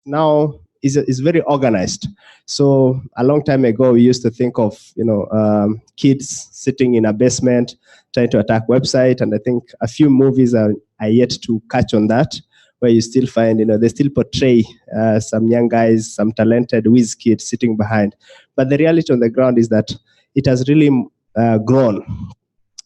now is very organized. So a long time ago, we used to think of kids sitting in a basement trying to attack website, and I think a few movies are yet to catch on that, where you still find they still portray some young guys, some talented whiz kids sitting behind. But the reality on the ground is that it has really grown.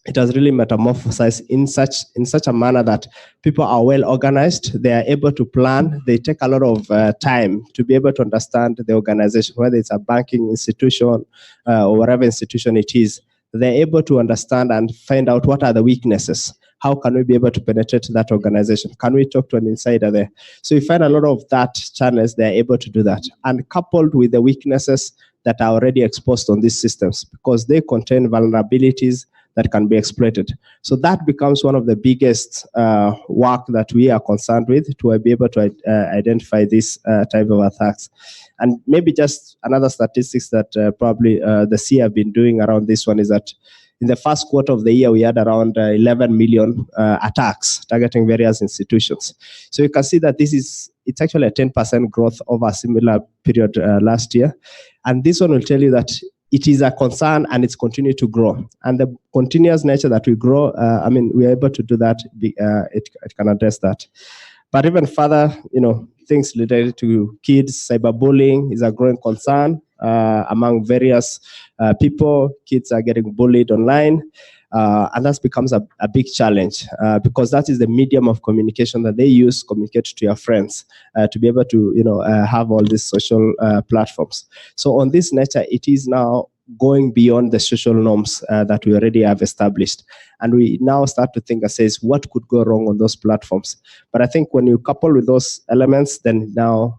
It has really metamorphosized in such a manner that people are well organized. They are able to plan. They take a lot of time to be able to understand the organization, whether it's a banking institution or whatever institution it is. They're able to understand and find out what are the weaknesses. How can we be able to penetrate that organization? Can we talk to an insider there? So you find a lot of that channels, they're able to do that. And coupled with the weaknesses that are already exposed on these systems, because they contain vulnerabilities that can be exploited. So that becomes one of the biggest work that we are concerned with, to be able to identify this type of attacks. And maybe just another statistics that probably the C have been doing around this one is that in the first quarter of the year, we had around 11 million attacks targeting various institutions. So you can see that it's actually a 10% growth over a similar period last year. And this one will tell you that it is a concern and it's continued to grow. And the continuous nature that we grow, we are able to do that, it can address that. But even further, things related to kids, cyberbullying is a growing concern among various people. Kids are getting bullied online. And that becomes a big challenge because that is the medium of communication that they use to communicate to your friends, to be able to have all these social platforms. So on this nature, it is now going beyond the social norms that we already have established. And we now start to think and say, what could go wrong on those platforms? But I think when you couple with those elements, then now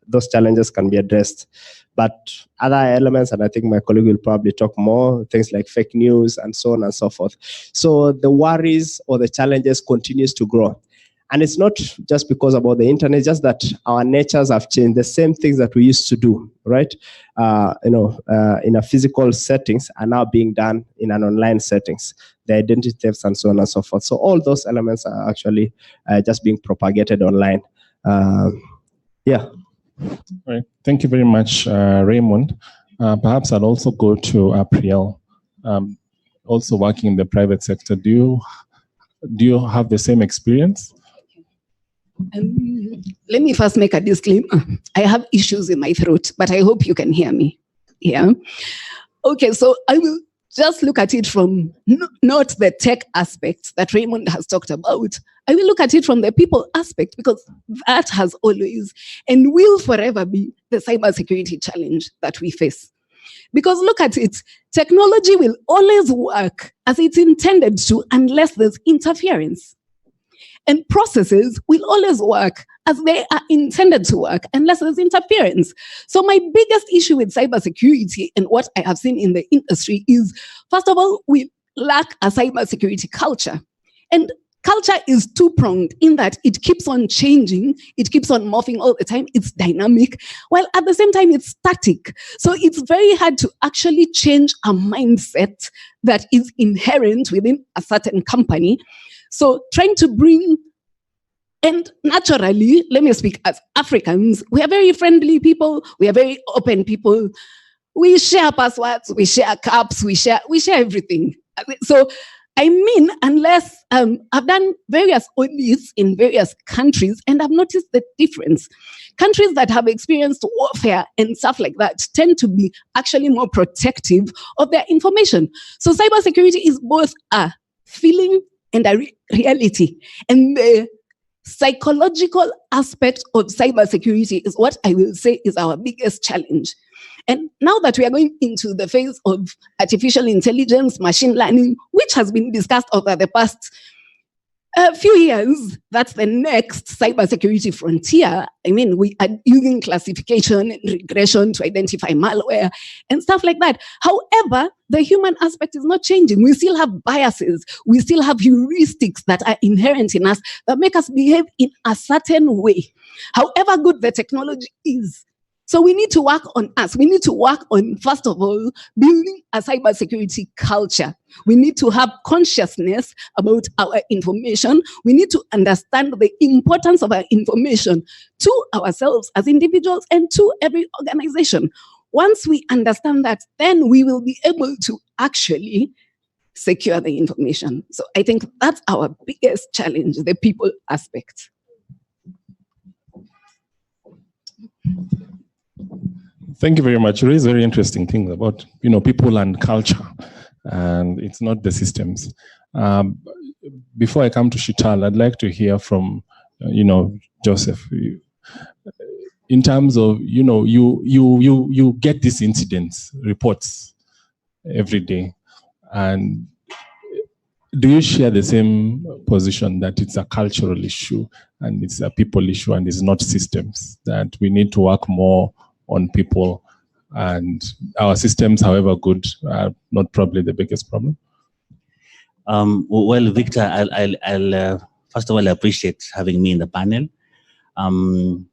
those challenges can be addressed. But other elements, and I think my colleague will probably talk more, things like fake news and so on and so forth. So the worries or the challenges continues to grow. And it's not just because about the internet, just that our natures have changed. The same things that we used to do, right? In a physical settings are now being done in an online settings. The identity thefts and so on and so forth. So all those elements are actually just being propagated online. Yeah. All right. Thank you very much, Raymond. Perhaps I'll also go to April, also working in the private sector. Do you have the same experience? Let me first make a disclaimer. I have issues in my throat, but I hope you can hear me. Yeah. Okay, so I will just look at it from not the tech aspects that Raymond has talked about. I will look at it from the people aspect, because that has always and will forever be the cybersecurity challenge that we face. Because look at it, technology will always work as it's intended to unless there's interference. And processes will always work as they are intended to work unless there's interference. So my biggest issue with cybersecurity and what I have seen in the industry is, first of all, we lack a cybersecurity culture. And culture is two-pronged in that it keeps on changing, it keeps on morphing all the time, it's dynamic, while at the same time it's static. So it's very hard to actually change a mindset that is inherent within a certain company. So trying to bring, and naturally, let me speak as Africans, we are very friendly people, we are very open people. We share passwords, we share caps, we share everything. So I mean, unless I've done various audits in various countries and I've noticed the difference. Countries that have experienced warfare and stuff like that tend to be actually more protective of their information. So cybersecurity is both a feeling and a reality. And the psychological aspect of cybersecurity is what I will say is our biggest challenge. And now that we are going into the phase of artificial intelligence, machine learning, which has been discussed over the past few years, that's the next cybersecurity frontier. I mean, we are using classification and regression to identify malware and stuff like that. However, the human aspect is not changing. We still have biases. We still have heuristics that are inherent in us that make us behave in a certain way. However good the technology is, So we need to work on us. We need to work on, first of all, building a cybersecurity culture. We need to have consciousness about our information. We need to understand the importance of our information to ourselves as individuals and to every organization. Once we understand that, then we will be able to actually secure the information. So I think that's our biggest challenge, the people aspect. Thank you very much. You raise very interesting things about, people and culture, and it's not the systems. Before I come to Shital, I'd like to hear from, Joseph. In terms of, you get these incidents reports every day, and do you share the same position that it's a cultural issue and it's a people issue and it's not systems, that we need to work more on people, and our systems, however good, are not probably the biggest problem? Well, Victor, I'll first of all appreciate having me in the panel, and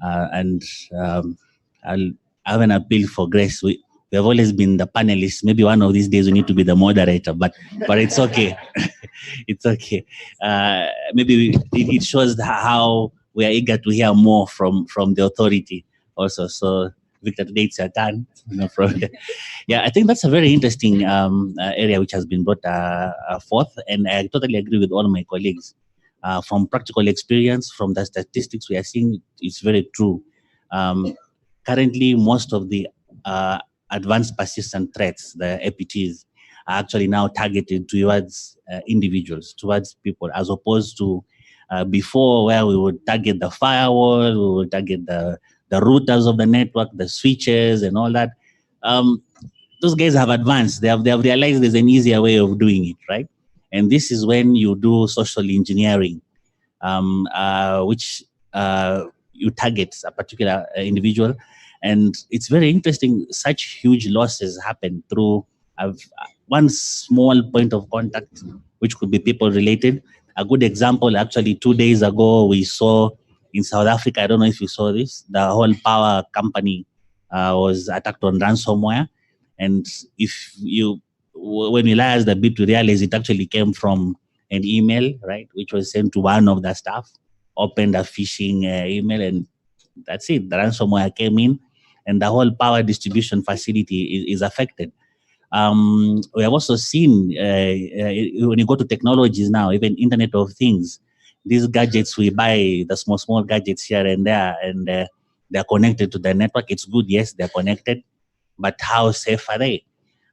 I'll have an appeal for Grace. We have always been the panelists. Maybe one of these days we need to be the moderator, but it's okay. It's okay. Maybe it shows how we are eager to hear more from the authority also. So, Victor, today it's your turn. Yeah, I think that's a very interesting area which has been brought forth, and I totally agree with all my colleagues. From practical experience, from the statistics we are seeing, it's very true. Currently, most of the advanced persistent threats, the APTs, are actually now targeted towards individuals, towards people, as opposed to before, where we would target the firewall, we would target the routers of the network, the switches and all that. Those guys have advanced. They have realized there's an easier way of doing it, right? And this is when you do social engineering, which you target a particular individual. And it's very interesting, such huge losses happen through one small point of contact, which could be people related. A good example, actually, 2 days ago, we saw in South Africa, I don't know if you saw this, the whole power company was attacked on ransomware. And when you realize a bit, to realize it actually came from an email, right, which was sent to one of the staff, opened a phishing email, and that's it. The ransomware came in, and the whole power distribution facility is affected. We have also seen, when you go to technologies now, even Internet of Things, these gadgets we buy, the small gadgets here and there, and they're connected to the network. It's good, yes, they're connected, but how safe are they?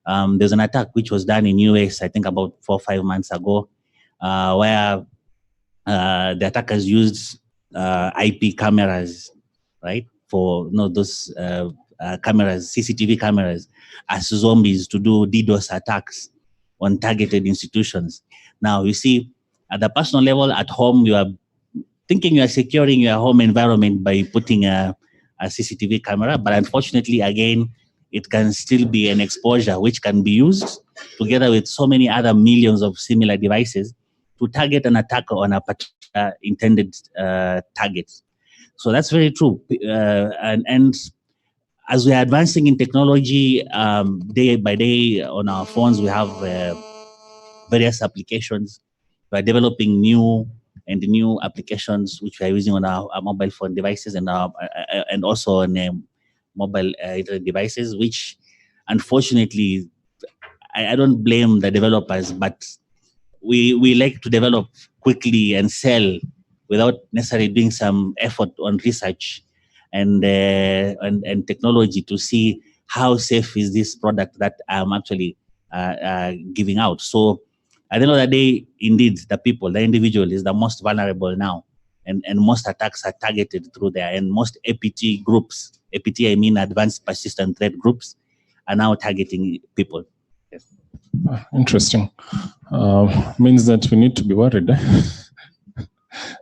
There's an attack which was done in US, I think about 4 or 5 months ago, where the attackers used IP cameras, right, for those cameras, CCTV cameras, as zombies to do DDoS attacks on targeted institutions. Now, you see, at the personal level, at home, you are thinking you are securing your home environment by putting a CCTV camera, but unfortunately, again, it can still be an exposure which can be used together with so many other millions of similar devices to target an attack on a particular intended target. So that's very true. And as we are advancing in technology, day by day on our phones, we have various applications. We are developing new applications which we are using on our mobile phone devices and also on mobile internet devices, which unfortunately, I don't blame the developers, but we like to develop quickly and sell without necessarily doing some effort on research and technology to see how safe is this product that I'm actually giving out. So at the end of the day, indeed, the individual is the most vulnerable now. And most attacks are targeted through there. And most APT groups, APT, I mean advanced persistent threat groups, are now targeting people. Yes. Interesting. Means that we need to be worried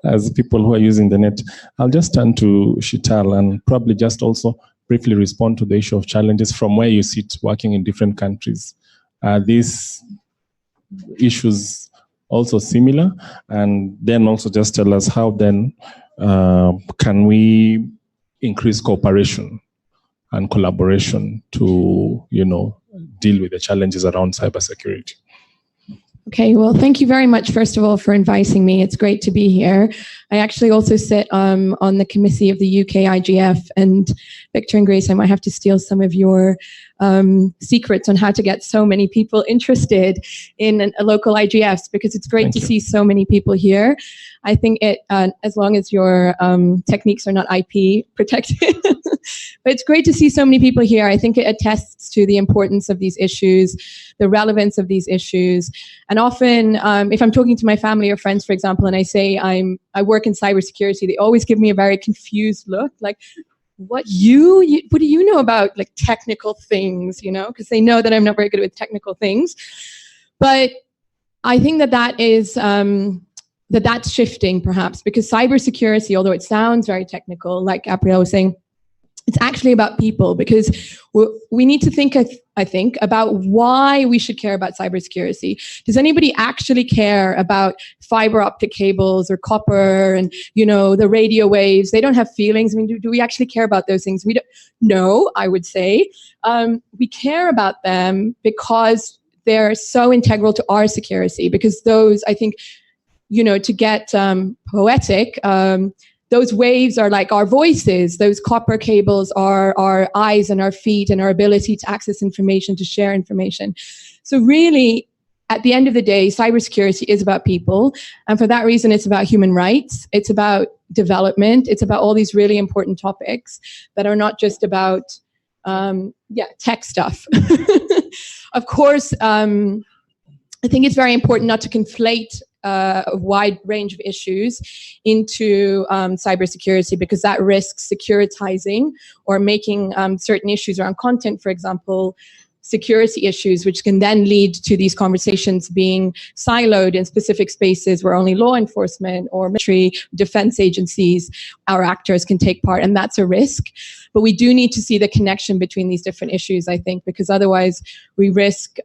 as people who are using the net. I'll just turn to Shital and probably just also briefly respond to the issue of challenges from where you sit working in different countries. These issues also similar, and then also just tell us how then can we increase cooperation and collaboration to, deal with the challenges around cybersecurity. Okay, well, thank you very much, first of all, for inviting me. It's great to be here. I actually also sit on the committee of the UK IGF, and Victor and Grace, I might have to steal some of your secrets on how to get so many people interested in a local IGFs, because it's great to see so many people here. I think it, as long as your techniques are not IP protected, but it's great to see so many people here. I think it attests to the importance of these issues, the relevance of these issues. And often, if I'm talking to my family or friends, for example, and I say I work in cybersecurity, they always give me a very confused look, like, what do you know about like technical things, because they know that I'm not very good with technical things. But I think that is that's shifting perhaps, because cybersecurity, although it sounds very technical, like Gabrielle was saying, it's actually about people, because we need to think, I think, about why we should care about cybersecurity. Does anybody actually care about fiber optic cables or copper and, the radio waves? They don't have feelings. I mean, do we actually care about those things? We don't. No, I would say. We care about them because they're so integral to our security, because those, I think, to get poetic, those waves are like our voices. Those copper cables are our eyes and our feet and our ability to access information, to share information. So really, at the end of the day, cybersecurity is about people. And for that reason, it's about human rights. It's about development. It's about all these really important topics that are not just about, tech stuff. Of course, I think it's very important not to conflate a wide range of issues into cybersecurity, because that risks securitizing or making certain issues around content, for example, security issues, which can then lead to these conversations being siloed in specific spaces where only law enforcement or military defense agencies, our actors, can take part. And that's a risk. But we do need to see the connection between these different issues, I think, because otherwise we risk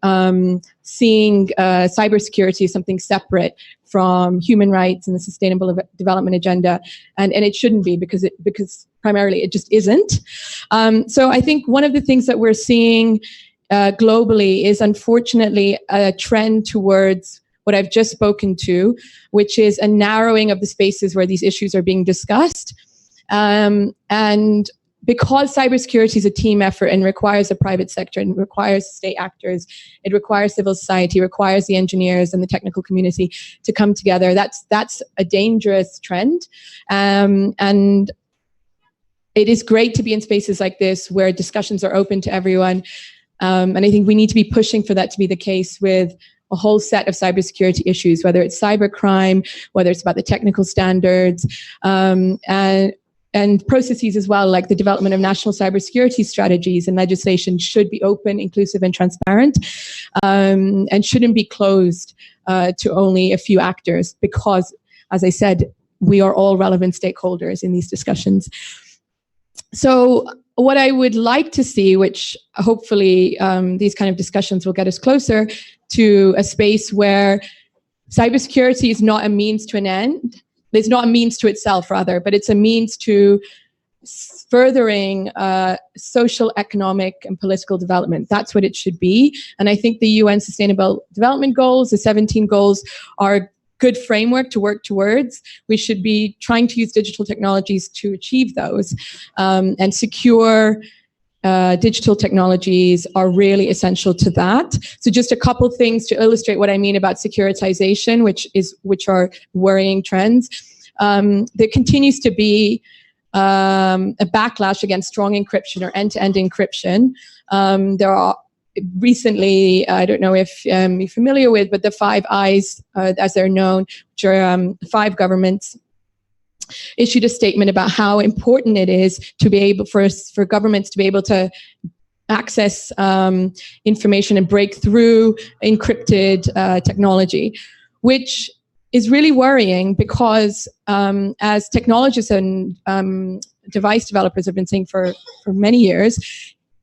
seeing cybersecurity as something separate from human rights and the sustainable development agenda. And it shouldn't be, because primarily it just isn't. So I think one of the things that we're seeing globally is unfortunately a trend towards what I've just spoken to, which is a narrowing of the spaces where these issues are being discussed. And because cybersecurity is a team effort and requires the private sector and requires state actors, it requires civil society, requires the engineers and the technical community to come together. That's a dangerous trend. And it is great to be in spaces like this where discussions are open to everyone. And I think we need to be pushing for that to be the case with a whole set of cybersecurity issues, whether it's cybercrime, whether it's about the technical standards, and processes as well, like the development of national cybersecurity strategies and legislation should be open, inclusive, and transparent, and shouldn't be closed to only a few actors, because, as I said, we are all relevant stakeholders in these discussions. So what I would like to see, which hopefully these kind of discussions will get us closer to a space where cybersecurity is not a means to an end. It's not a means to itself, rather, but it's a means to furthering social, economic, and political development. That's what it should be. And I think the UN Sustainable Development Goals, the 17 goals, are a good framework to work towards. We should be trying to use digital technologies to achieve those. And secure digital technologies are really essential to that. So just a couple things to illustrate what I mean about securitization, which are worrying trends. There continues to be a backlash against strong encryption or end-to-end encryption. There are recently, I don't know if you're familiar with, but the Five Eyes, as they're known, which are 5 governments, issued a statement about how important it is to be able for governments to be able to access information and break through encrypted technology, which is really worrying because as technologists and device developers have been saying for many years,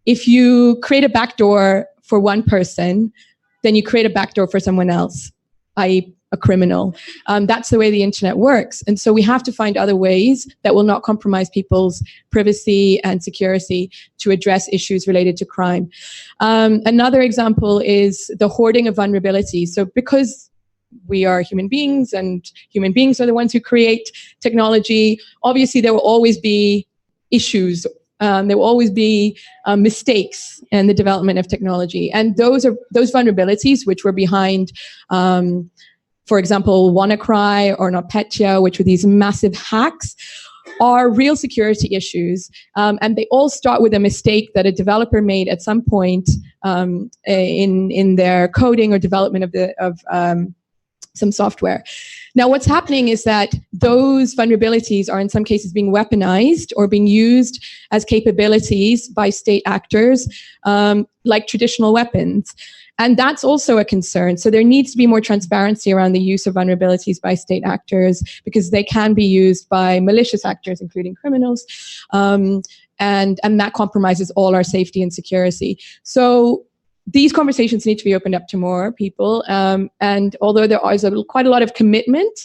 if you create a backdoor for one person, then you create a backdoor for someone else, i.e. a criminal. That's the way the internet works. And so we have to find other ways that will not compromise people's privacy and security to address issues related to crime. Another example is the hoarding of vulnerabilities. So because we are human beings and human beings are the ones who create technology, obviously there will always be issues. There will always be mistakes in the development of technology. And those vulnerabilities which were behind, for example, WannaCry or NotPetya, which were these massive hacks, are real security issues. And they all start with a mistake that a developer made at some point in their coding or development of some software. Now, what's happening is that those vulnerabilities are in some cases being weaponized or being used as capabilities by state actors, like traditional weapons. And that's also a concern. So there needs to be more transparency around the use of vulnerabilities by state actors, because they can be used by malicious actors, including criminals. And that compromises all our safety and security. So these conversations need to be opened up to more people. And although there is quite a lot of commitment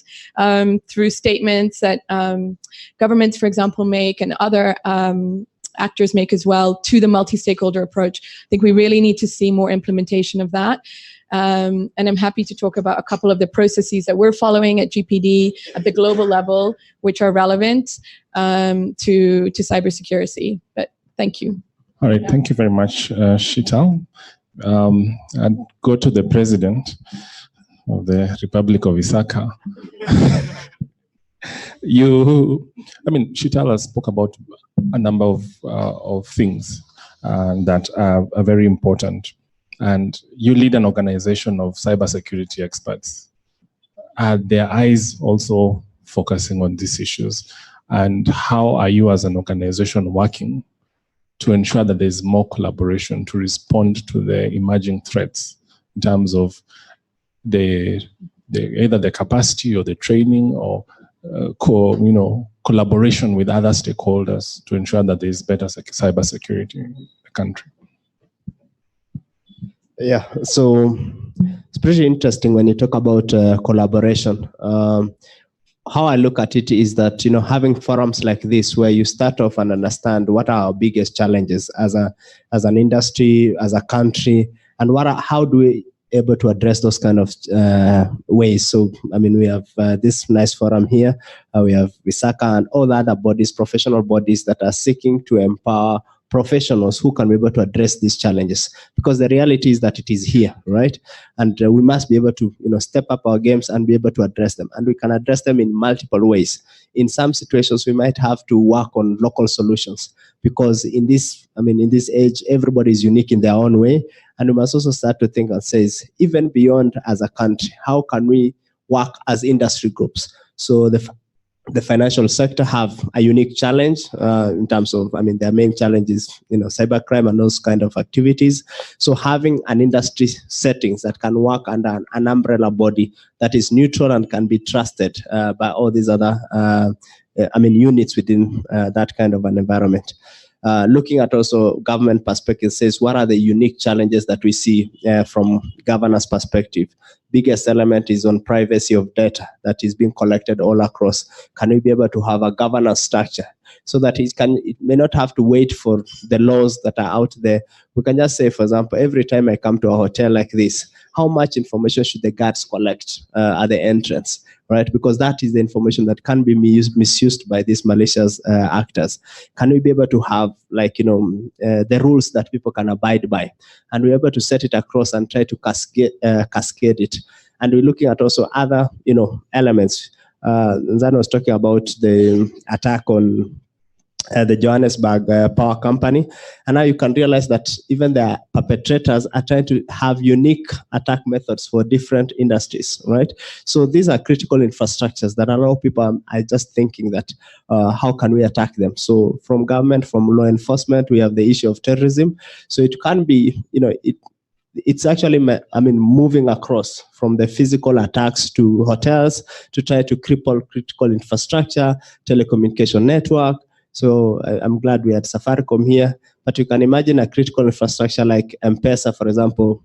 through statements that governments, for example, make and other actors make as well to the multi-stakeholder approach, I think we really need to see more implementation of that. And I'm happy to talk about a couple of the processes that we're following at GPD at the global level, which are relevant to cybersecurity. But thank you. All right, thank you very much, Sheetal. I'd go to the President of the Republic of Isaka. Sheetal spoke about a number of things that are very important. And you lead an organization of cybersecurity experts. Are their eyes also focusing on these issues? And how are you as an organization working to ensure that there's more collaboration to respond to the emerging threats in terms of either the capacity or the training or collaboration with other stakeholders to ensure that there's better cybersecurity in the country? Yeah, so it's pretty interesting when you talk about collaboration. How I look at it is that, having forums like this where you start off and understand what are our biggest challenges as an industry, as a country, and how do we able to address those kind of ways. So, we have this nice forum here. We have Visaka and all the other bodies, professional bodies that are seeking to empower professionals who can be able to address these challenges, because the reality is that it is here, right? And we must be able to, step up our games and be able to address them. And we can address them in multiple ways. In some situations, we might have to work on local solutions, because in this age, everybody is unique in their own way. And we must also start to think and say, even beyond as a country, how can we work as industry groups? So the financial sector have a unique challenge in terms of, their main challenge is, cybercrime and those kind of activities. So having an industry settings that can work under an umbrella body that is neutral and can be trusted by all these other, units within that kind of an environment. Looking at also government perspective says, what are the unique challenges that we see from governance perspective? Biggest element is on privacy of data that is being collected all across. Can we be able to have a governance structure so that it may not have to wait for the laws that are out there? We can just say, for example, every time I come to a hotel like this, how much information should the guards collect at the entrance, right? Because that is the information that can be misused by these malicious actors. Can we be able to have, the rules that people can abide by? And we're able to set it across and try to cascade it. And we're looking at also other, elements. Zan was talking about the attack on the Johannesburg power company. And now you can realize that even the perpetrators are trying to have unique attack methods for different industries, right? So these are critical infrastructures that a lot of people are just thinking that, how can we attack them? So from government, from law enforcement, we have the issue of terrorism. So it can be, it's actually, moving across from the physical attacks to hotels to try to cripple critical infrastructure, telecommunication network. So I'm glad we had Safaricom here, but you can imagine a critical infrastructure like M-Pesa, for example,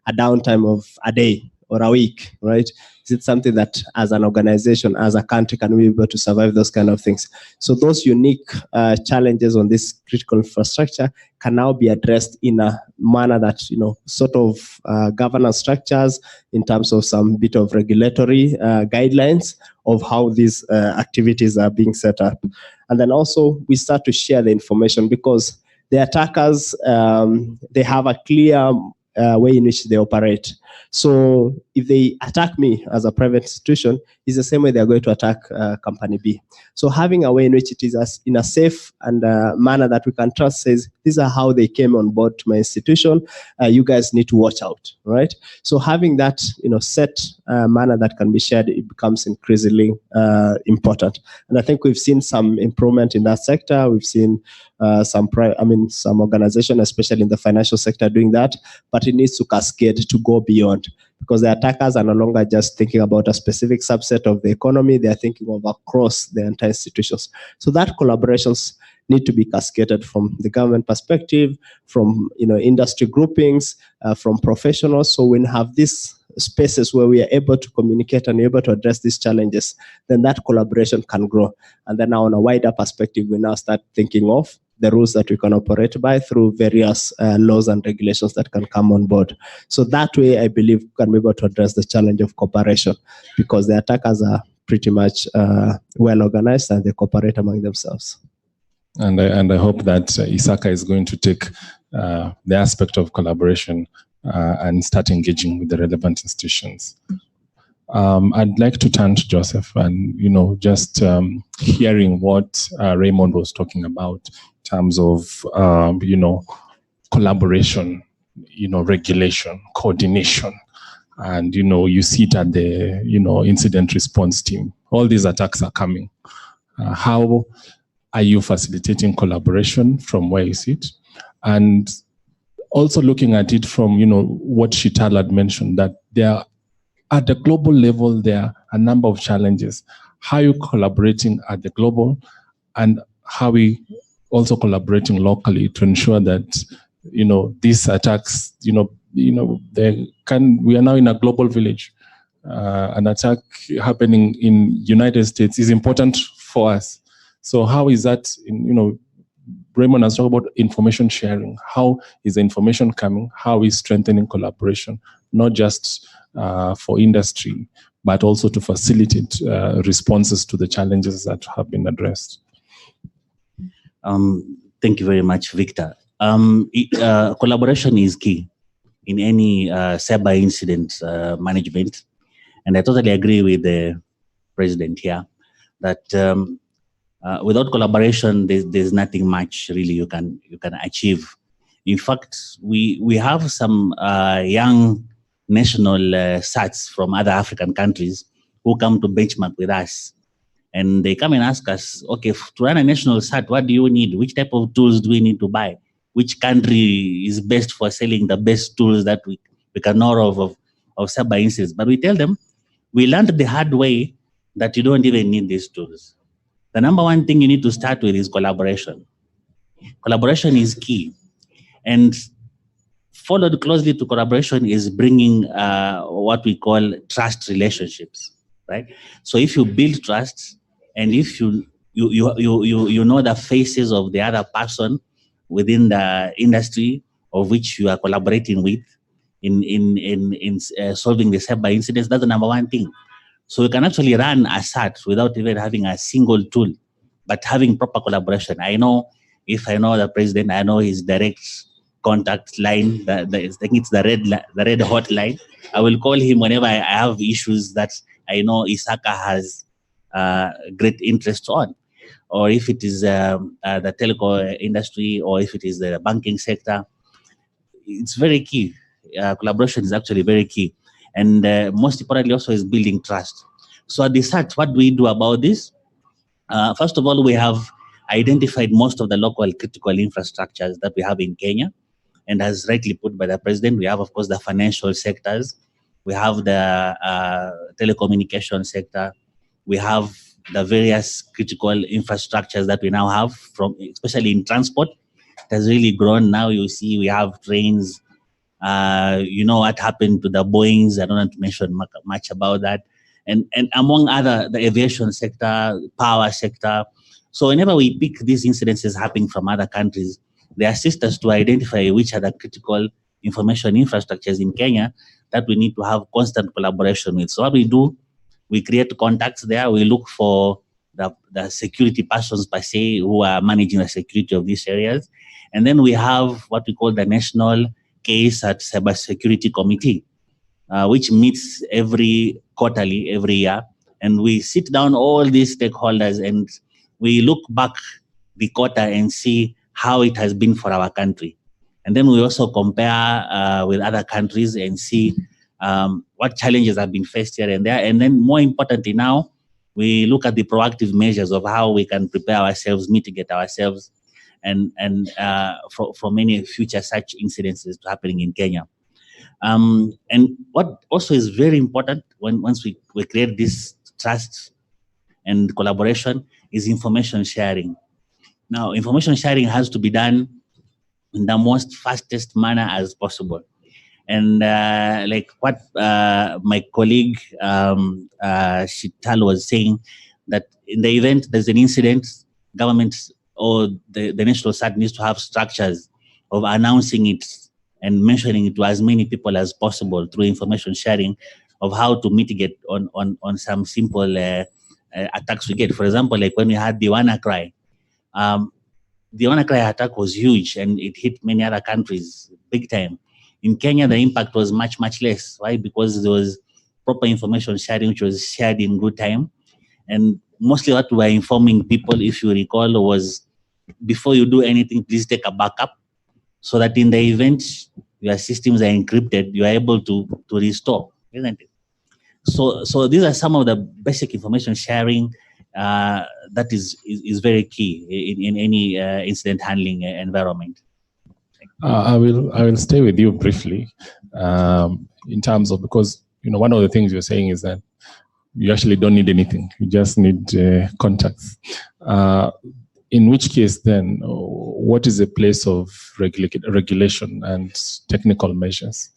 a downtime of a day or a week, right? Is it something that as an organization, as a country, can we be able to survive those kind of things? So those unique challenges on this critical infrastructure can now be addressed in a manner that, sort of governance structures in terms of some bit of regulatory guidelines of how these activities are being set up. And then also we start to share the information, because the attackers, they have a clear way in which they operate. So if they attack me as a private institution, it's the same way they're going to attack company B. So having a way in which it is in a safe and manner that we can trust, says, these are how they came on board to my institution. You guys need to watch out, right? So having that, set manner that can be shared, it becomes increasingly important. And I think we've seen some improvement in that sector. We've seen some organization, especially in the financial sector, doing that, but it needs to cascade to go beyond, because the attackers are no longer just thinking about a specific subset of the economy, they are thinking of across the entire institutions. So that collaborations need to be cascaded from the government perspective, from industry groupings, from professionals. So when we have these spaces where we are able to communicate and able to address these challenges, then that collaboration can grow. And then now on a wider perspective, we now start thinking of the rules that we can operate by through various laws and regulations that can come on board. So that way, I believe, we can be able to address the challenge of cooperation, because the attackers are pretty much well organized and they cooperate among themselves. And I hope that ISACA is going to take the aspect of collaboration and start engaging with the relevant institutions. I'd like to turn to Joseph and, just hearing what Raymond was talking about in terms of, collaboration, regulation, coordination. And, you see it at the, incident response team. All these attacks are coming. How are you facilitating collaboration from where you sit? And also looking at it from, what Shital had mentioned, that at the global level, there are a number of challenges. How are you collaborating at the global, and how are we also collaborating locally to ensure that, these attacks, we are now in a global village. An attack happening in United States is important for us. So how is that, Raymond has talked about information sharing. How is the information coming? How is strengthening collaboration, not just for industry, but also to facilitate responses to the challenges that have been addressed? Thank you very much, Victor. Collaboration is key in any cyber incident management. And I totally agree with the president here that without collaboration, there's nothing much really you can achieve. In fact, we have some young national SATs from other African countries who come to benchmark with us. And they come and ask us, okay, to run a national SAT, what do you need? Which type of tools do we need to buy? Which country is best for selling the best tools that we can know of cyber incidents? But we tell them, we learned the hard way that you don't even need these tools. The number one thing you need to start with is collaboration. Collaboration is key. And followed closely to collaboration is bringing what we call trust relationships, right? So if you build trust, and if you know the faces of the other person within the industry of which you are collaborating with in solving the cyber incidents, that's the number one thing. So you can actually run a SAT without even having a single tool, but having proper collaboration. If I know the president, I know his direct contact line. I think it's the red hotline. I will call him whenever I have issues that I know ISACA has great interest on, or if it is the telco industry, or if it is the banking sector. It's very key. Collaboration is actually very key. And most importantly also is building trust. So at the SAT, what do we do about this? First of all, we have identified most of the local critical infrastructures that we have in Kenya. And as rightly put by the president, we have, of course, the financial sectors. We have the telecommunication sector. We have the various critical infrastructures that we now have, especially in transport. It has really grown. Now you see we have trains, You know what happened to the Boeings. I don't want to mention much about that. And among other, the aviation sector, power sector. So whenever we pick these incidences happening from other countries, they assist us to identify which are the critical information infrastructures in Kenya that we need to have constant collaboration with. So what we do, we create contacts there. We look for the security persons per se who are managing the security of these areas. And then we have what we call the National KSAT Cybersecurity Committee, which meets every quarterly, every year. And we sit down all these stakeholders and we look back the quarter and see how it has been for our country. And then we also compare with other countries and see what challenges have been faced here and there. And then more importantly now, we look at the proactive measures of how we can prepare ourselves, mitigate ourselves, and for many future such incidences happening in Kenya. And what also is very important once we create this trust and collaboration is information sharing. Now, information sharing has to be done in the most fastest manner as possible. And like what my colleague Shital was saying, that in the event there's an incident, governments or the national side needs to have structures of announcing it and mentioning it to as many people as possible through information sharing of how to mitigate on some simple attacks we get. For example, like when we had the WannaCry, the WannaCry attack was huge and it hit many other countries big time. In Kenya, the impact was much, much less. Why? Because there was proper information sharing, which was shared in good time. And mostly what we were informing people, if you recall, was before you do anything, please take a backup so that in the event your systems are encrypted, you are able to restore, isn't it? So these are some of the basic information sharing that is very key in any incident handling environment. I will stay with you briefly in terms of, because one of the things you're saying is that you actually don't need anything, you just need contacts. In which case then, what is the place of regulation and technical measures?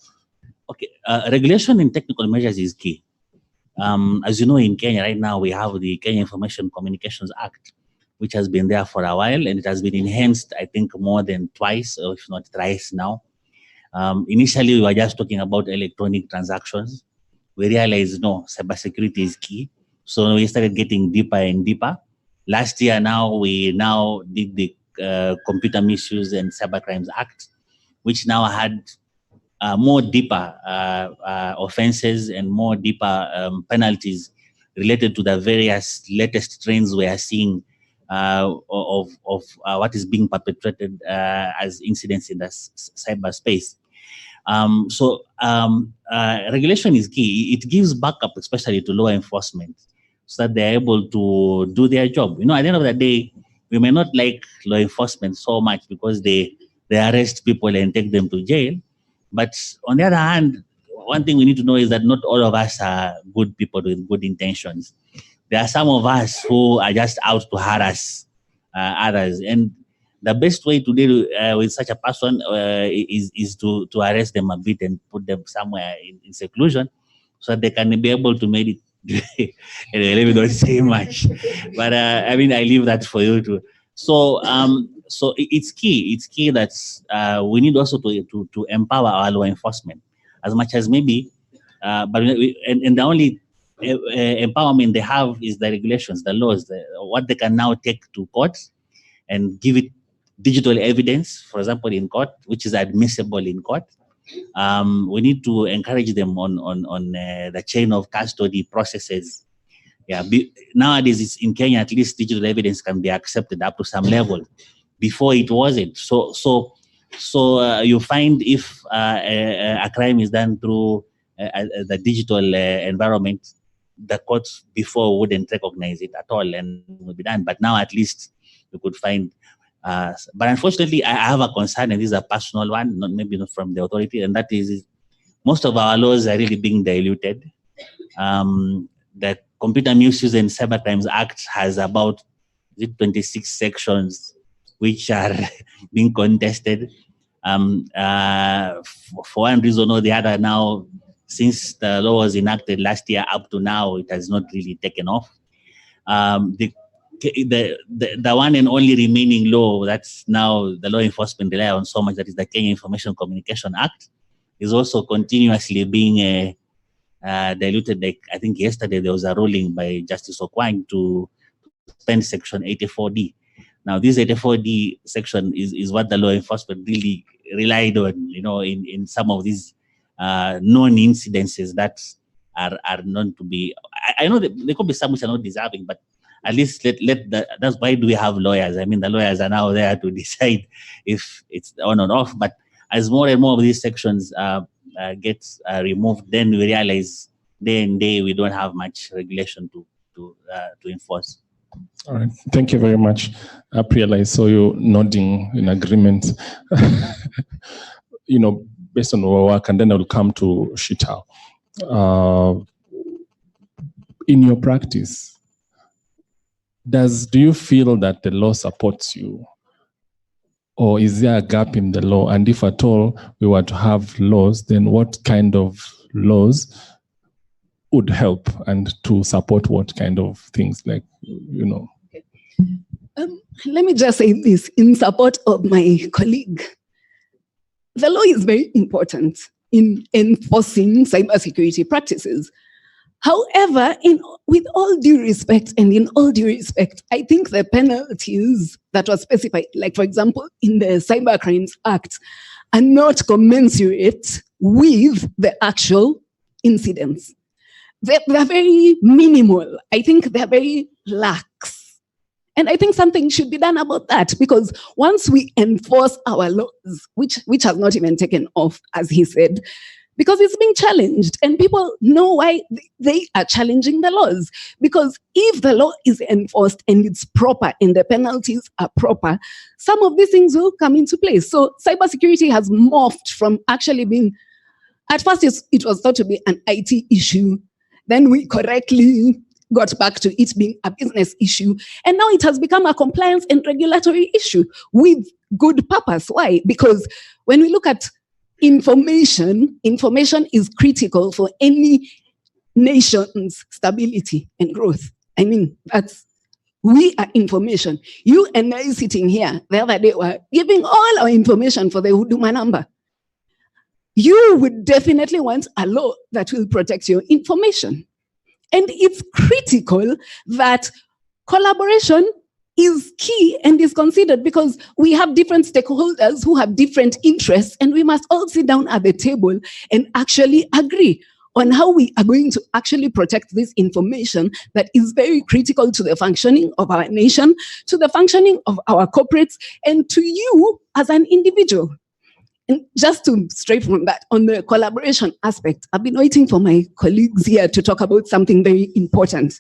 Okay, regulation and technical measures is key. As you know, in Kenya right now, we have the Kenya Information Communications Act, which has been there for a while, and it has been enhanced, I think, more than twice, or if not thrice now. Initially, we were just talking about electronic transactions. We realized, no, cybersecurity is key. So we started getting deeper and deeper. Last year we did the Computer Misuse and Cybercrimes Act, which now had more deeper offenses and more deeper penalties related to the various latest trends we are seeing of what is being perpetrated as incidents in the cyberspace. So regulation is key. It gives backup, especially to law enforcement, so that they're able to do their job. At the end of the day, we may not like law enforcement so much because they arrest people and take them to jail. But on the other hand, one thing we need to know is that not all of us are good people with good intentions. There are some of us who are just out to harass others. And the best way to deal with such a person is to arrest them a bit and put them somewhere in seclusion so that they can be able to make it. Let me not say much. But I leave that for you to. So it's key. It's key that we need also to empower our law enforcement as much as maybe, but the only empowerment they have is the regulations, the laws, what they can now take to court and give it digital evidence, for example, in court, which is admissible in court. We need to encourage them on the chain of custody processes. Yeah, nowadays it's in Kenya, at least digital evidence can be accepted up to some level. Before it wasn't. So you find if a crime is done through the digital environment, the courts before wouldn't recognize it at all and would be done. But now at least you could find. But unfortunately, I have a concern, and this is a personal one, not from the authority, and that is most of our laws are really being diluted. The Computer Misuse and Cybercrimes Act has about 26 sections which are being contested. For one reason or the other now, since the law was enacted last year up to now, it has not really taken off. The one and only remaining law that's now the law enforcement rely on so much, that is the Kenya Information Communication Act, is also continuously being diluted. Like I think yesterday there was a ruling by Justice Okwang to suspend Section 84D. Now this 84D section is what the law enforcement really relied on, in some of these known incidences that are known to be. I know that there could be some which are not deserving, but at least that's why do we have lawyers? I mean, the lawyers are now there to decide if it's on or off. But as more and more of these sections gets removed, then we realize day and day we don't have much regulation to enforce. All right, thank you very much, April. I saw you nodding in agreement. Based on our work, and then I will come to Shita. In your practice, do you feel that the law supports you, or is there a gap in the law? And if at all we were to have laws, then what kind of laws would help and to support what kind of things, like, Okay. Let me just say this in support of my colleague. The law is very important in enforcing cybersecurity practices. However, with all due respect, I think the penalties that were specified, like for example, in the Cyber Crimes Act, are not commensurate with the actual incidents. They're very minimal. I think they're very lax. And I think something should be done about that, because once we enforce our laws, which has not even taken off, as he said, because it's being challenged and people know why they are challenging the laws. Because if the law is enforced and it's proper and the penalties are proper, some of these things will come into place. So cybersecurity has morphed from actually being, at first it was thought to be an IT issue. Then we correctly got back to it being a business issue. And now it has become a compliance and regulatory issue with good purpose. Why? Because when we look at information is critical for any nation's stability and growth. I mean, we are information. You and I sitting here the other day were giving all our information for the Huduma number. You would definitely want a law that will protect your information. And it's critical that collaboration is key and is considered, because we have different stakeholders who have different interests, and we must all sit down at the table and actually agree on how we are going to actually protect this information that is very critical to the functioning of our nation, to the functioning of our corporates, and to you as an individual. And just to stray from that, on the collaboration aspect, I've been waiting for my colleagues here to talk about something very important.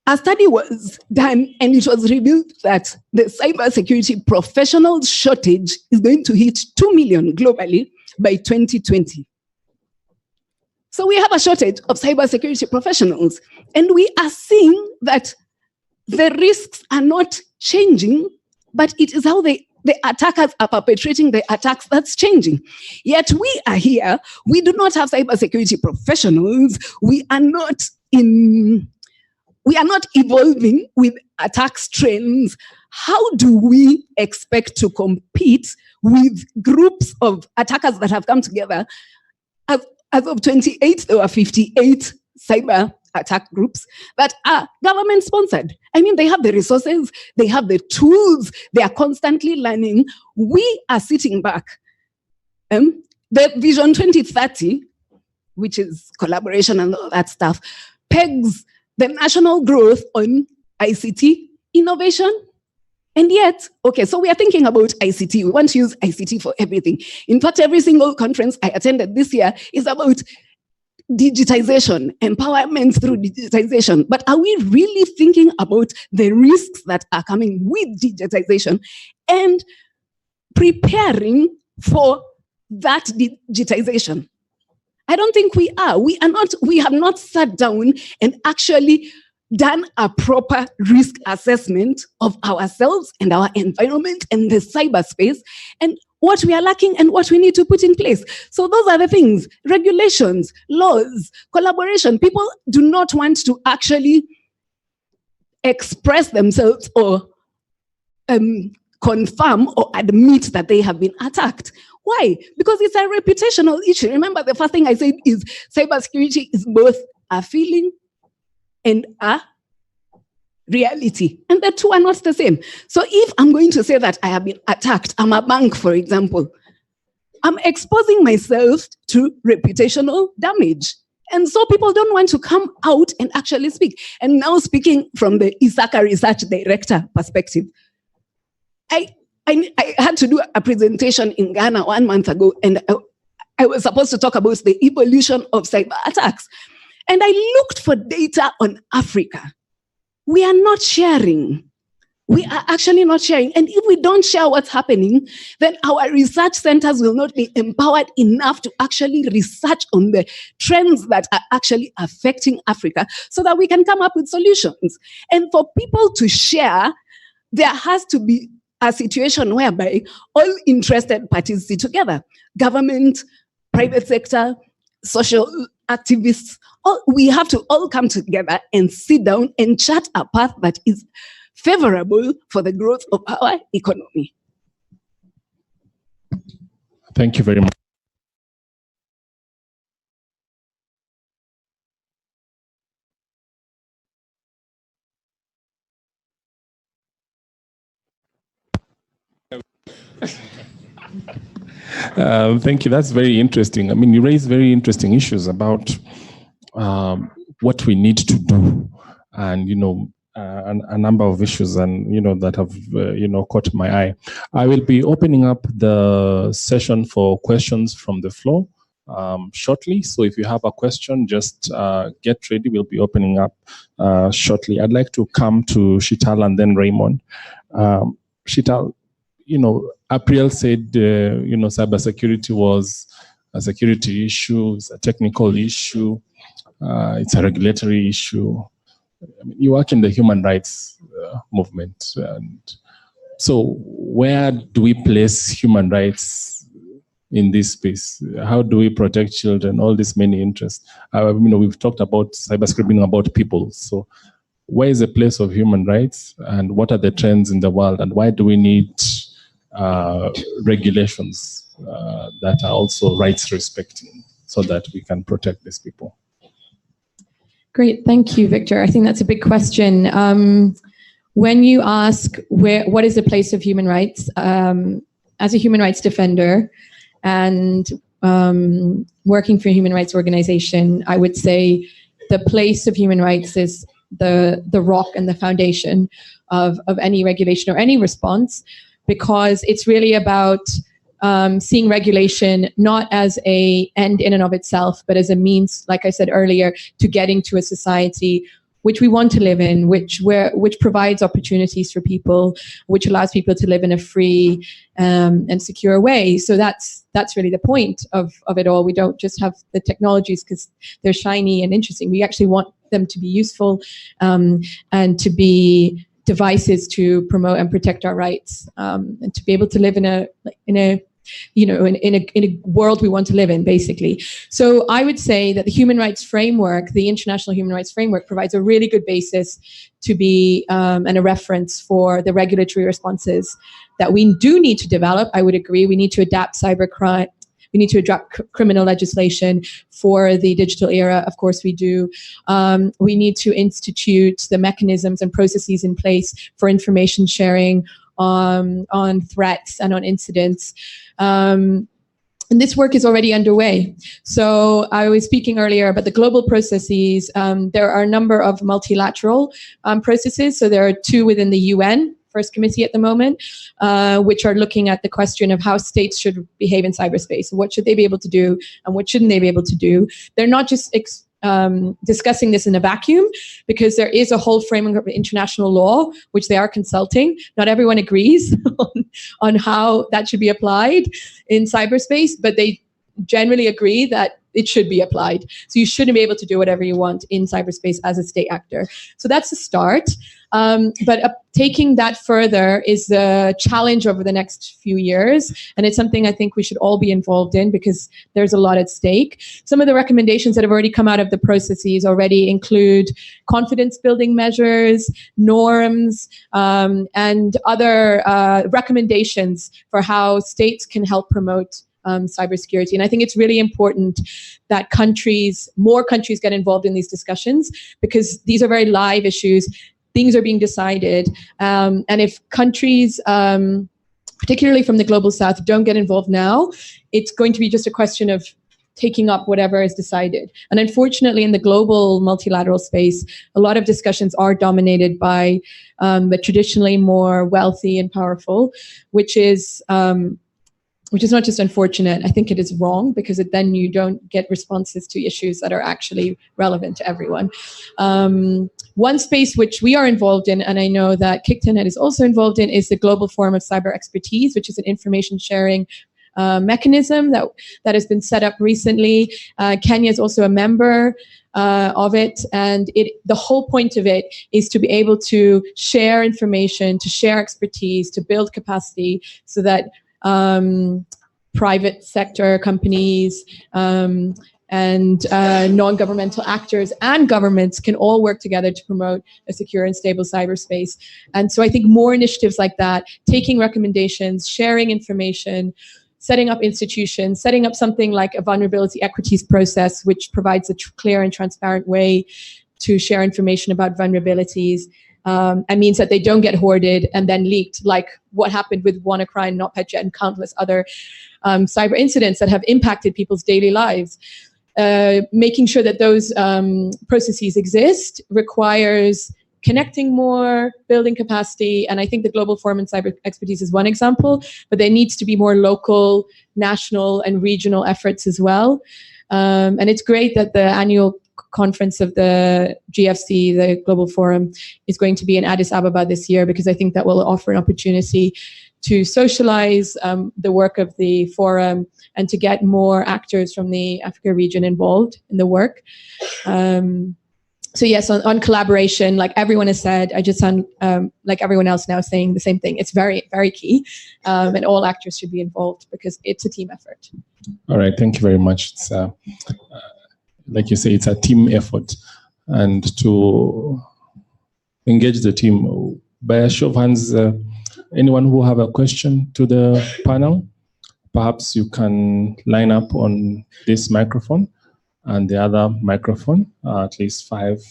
A study was done, and it was revealed that the cybersecurity professional shortage is going to hit 2 million globally by 2020. So we have a shortage of cybersecurity professionals, and we are seeing that the risks are not changing, but it is how the attackers are perpetrating the attacks that's changing. Yet we are here, we do not have cybersecurity professionals, we are not evolving with attacks trends. How do we expect to compete with groups of attackers that have come together? As of 28, there were 58 cyber attack groups that are government sponsored. I mean, they have the resources, they have the tools, they are constantly learning. We are sitting back. The Vision 2030, which is collaboration and all that stuff, pegs the national growth on ICT innovation. And yet, okay, so we are thinking about ICT. We want to use ICT for everything. In fact, every single conference I attended this year is about digitization, empowerment through digitization. But are we really thinking about the risks that are coming with digitization and preparing for that digitization? I don't think we are. We have not sat down and actually done a proper risk assessment of ourselves and our environment and the cyberspace. And what we are lacking and what we need to put in place. So those are the things: regulations, laws, collaboration. People do not want to actually express themselves or confirm or admit that they have been attacked. Why? Because it's a reputational issue. Remember, the first thing I said is cybersecurity is both a feeling and a reality. And the two are not the same. So if I'm going to say that I have been attacked, I'm a bank, for example, I'm exposing myself to reputational damage. And so people don't want to come out and actually speak. And now, speaking from the Isaka Research Director perspective, I had to do a presentation in Ghana 1 month ago, and I was supposed to talk about the evolution of cyber attacks. And I looked for data on Africa. We are not sharing. We are actually not sharing. And if we don't share what's happening, then our research centers will not be empowered enough to actually research on the trends that are actually affecting Africa so that we can come up with solutions. And for people to share, there has to be a situation whereby all interested parties sit together: government, private sector, social activists. We have to all come together and sit down and chart a path that is favorable for the growth of our economy. Thank you very much. Thank you. That's very interesting. I mean, you raise very interesting issues about what we need to do, and a number of issues, and that have caught my eye. I will be opening up the session for questions from the floor shortly. So if you have a question, just get ready. We'll be opening up shortly. I'd like to come to Shital and then Raymond. Shital, April said, cybersecurity was a security issue, it's a technical issue, it's a regulatory issue. I mean, you work in the human rights movement. And so where do we place human rights in this space? How do we protect children? All these many interests. We've talked about cybersecurity being about people. So where is the place of human rights, and what are the trends in the world, and why do we need regulations that are also rights respecting so that we can protect these people? Great, thank you, Victor. I think that's a big question. When you ask what is the place of human rights, as a human rights defender and working for a human rights organization, I would say the place of human rights is the rock and the foundation of any regulation or any response, because it's really about seeing regulation not as an end in and of itself, but as a means, like I said earlier, to getting to a society which we want to live in, which provides opportunities for people, which allows people to live in a free and secure way. So that's really the point of it all. We don't just have the technologies because they're shiny and interesting. We actually want them to be useful and to be devices to promote and protect our rights, and to be able to live in a world we want to live in, basically. So I would say that the human rights framework, the international human rights framework, provides a really good basis to be and a reference for the regulatory responses that we do need to develop. I would agree. We need to adapt cybercrime. We need to adapt criminal legislation for the digital era. Of course, we do. We need to institute the mechanisms and processes in place for information sharing on threats and on incidents. And this work is already underway. So I was speaking earlier about the global processes. There are a number of multilateral processes. So there are 2 within the UN First Committee at the moment, which are looking at the question of how states should behave in cyberspace. What should they be able to do and what shouldn't they be able to do? They're not just discussing this in a vacuum, because there is a whole framework of international law, which they are consulting. Not everyone agrees on how that should be applied in cyberspace, but they generally agree that it should be applied. So you shouldn't be able to do whatever you want in cyberspace as a state actor. So that's the start. But taking that further is the challenge over the next few years. And it's something I think we should all be involved in because there's a lot at stake. Some of the recommendations that have already come out of the processes already include confidence building measures, norms, and other recommendations for how states can help promote cybersecurity. And I think it's really important that more countries get involved in these discussions because these are very live issues. Things are being decided. And if countries, particularly from the global south, don't get involved now, it's going to be just a question of taking up whatever is decided. And unfortunately, in the global multilateral space, a lot of discussions are dominated by the traditionally more wealthy and powerful, which is not just unfortunate. I think it is wrong because then you don't get responses to issues that are actually relevant to everyone. One space which we are involved in, and I know that KIGF Internet is also involved in, is the Global Forum of Cyber Expertise, which is an information sharing mechanism that has been set up recently. Kenya is also a member of it, and the whole point of it is to be able to share information, to share expertise, to build capacity so that private sector companies and non-governmental actors and governments can all work together to promote a secure and stable cyberspace. And so I think more initiatives like that, taking recommendations, sharing information, setting up institutions, setting up something like a vulnerability equities process, which provides a clear and transparent way to share information about vulnerabilities, and means that they don't get hoarded and then leaked, like what happened with WannaCry, NotPetya, and countless other cyber incidents that have impacted people's daily lives. Making sure that those processes exist requires connecting more, building capacity, and I think the Global Forum in Cyber Expertise is one example, but there needs to be more local, national, and regional efforts as well. And it's great that the annual conference of the GFC, the Global Forum, is going to be in Addis Ababa this year because I think that will offer an opportunity to socialize the work of the forum and to get more actors from the Africa region involved in the work. So yes, on collaboration, like everyone has said, I just sound like everyone else now saying the same thing. It's very, very key, and all actors should be involved because it's a team effort. All right, thank you very much. It's like you say, it's a team effort, and to engage the team. By a show of hands, anyone who have a question to the panel, perhaps you can line up on this microphone and the other microphone, at least 5.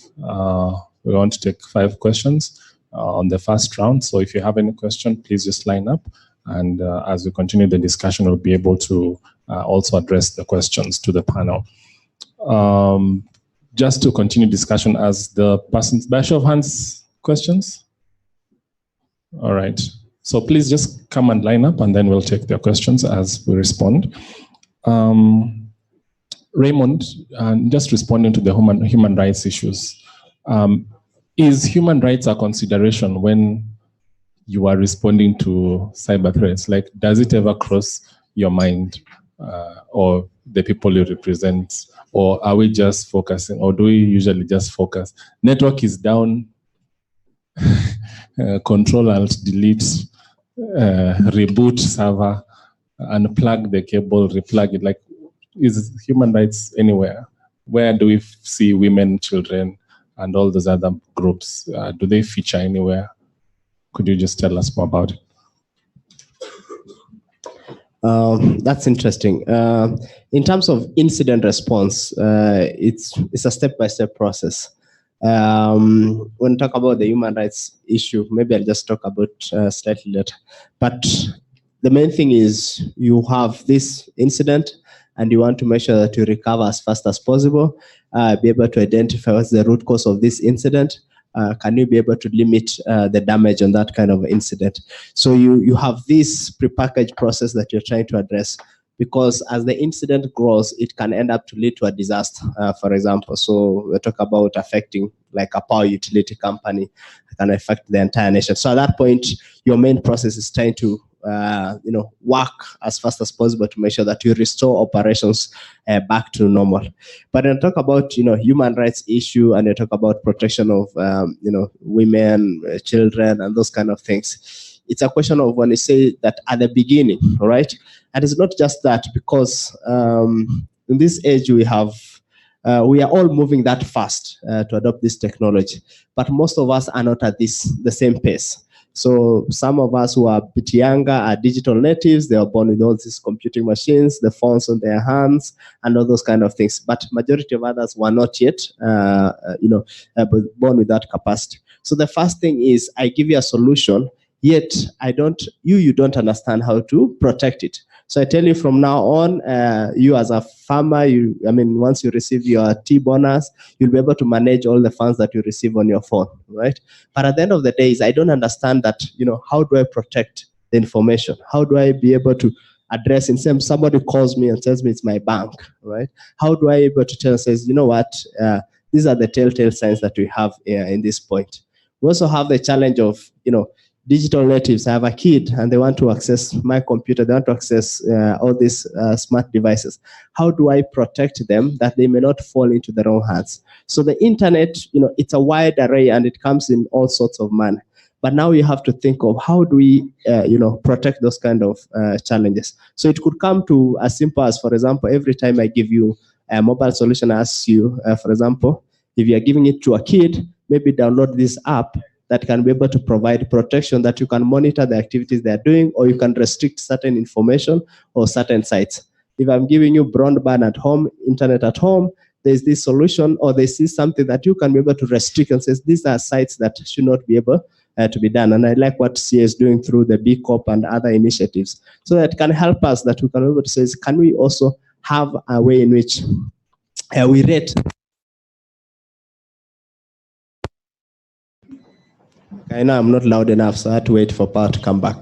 We want to take 5 questions on the first round. So if you have any question, please just line up. And as we continue the discussion, we'll be able to also address the questions to the panel. Just to continue discussion as the persons, by show of hands, questions? All right. So please just come and line up and then we'll take their questions as we respond. Raymond, just responding to the human rights issues. Is human rights a consideration when you are responding to cyber threats? Like, does it ever cross your mind or the people you represent? Or are we just focusing, or do we usually just focus? Network is down, Control Alt Delete, reboot server, unplug the cable, replug it. Like, is human rights anywhere? Where do we see women, children, and all those other groups? Do they feature anywhere? Could you just tell us more about it? That's interesting. In terms of incident response, it's a step-by-step process. When we talk about the human rights issue, maybe I'll just talk about slightly later. But the main thing is you have this incident and you want to make sure that you recover as fast as possible, be able to identify what's the root cause of this incident. Can you be able to limit the damage on that kind of incident? So you have this prepackaged process that you're trying to address, because as the incident grows, it can end up to lead to a disaster, for example. So we talk about affecting like a power utility company, it can affect the entire nation. So at that point, your main process is trying to work as fast as possible to make sure that you restore operations back to normal. But when I talk about human rights issue, and I talk about protection of women, children, and those kind of things, it's a question of when you say that at the beginning, all right? And it's not just that, because in this age we have. We are all moving that fast to adopt this technology, but most of us are not at the same pace. So some of us who are a bit younger are digital natives. They are born with all these computing machines, the phones on their hands, and all those kind of things. But majority of others were not yet, born with that capacity. So the first thing is I give you a solution, yet you don't understand how to protect it. So I tell you from now on, you as a farmer, once you receive your T-bonus, you'll be able to manage all the funds that you receive on your phone, right? But at the end of the day, I don't understand that, how do I protect the information? How do I be able to address, in somebody calls me and tells me it's my bank, right? How do I be able to tell and says, these are the telltale signs that we have in this point. We also have the challenge of, digital natives. I have a kid and they want to access my computer. They want to access all these smart devices. How do I protect them that they may not fall into the wrong hands? So the internet, it's a wide array and it comes in all sorts of manner. But now you have to think of how do we, protect those kind of challenges. So it could come to as simple as, for example, every time I give you a mobile solution, I ask you, for example, if you're giving it to a kid, maybe download this app that can be able to provide protection, that you can monitor the activities they're doing, or you can restrict certain information or certain sites. If I'm giving you broadband at home, internet at home, there's this solution, or there's this something that you can be able to restrict and says these are sites that should not be able to be done. And I like what CA is doing through the B Corp and other initiatives. So that can help us, that we can be able to say, can we also have a way in which we rate. I know I'm not loud enough, so I had to wait for power to come back.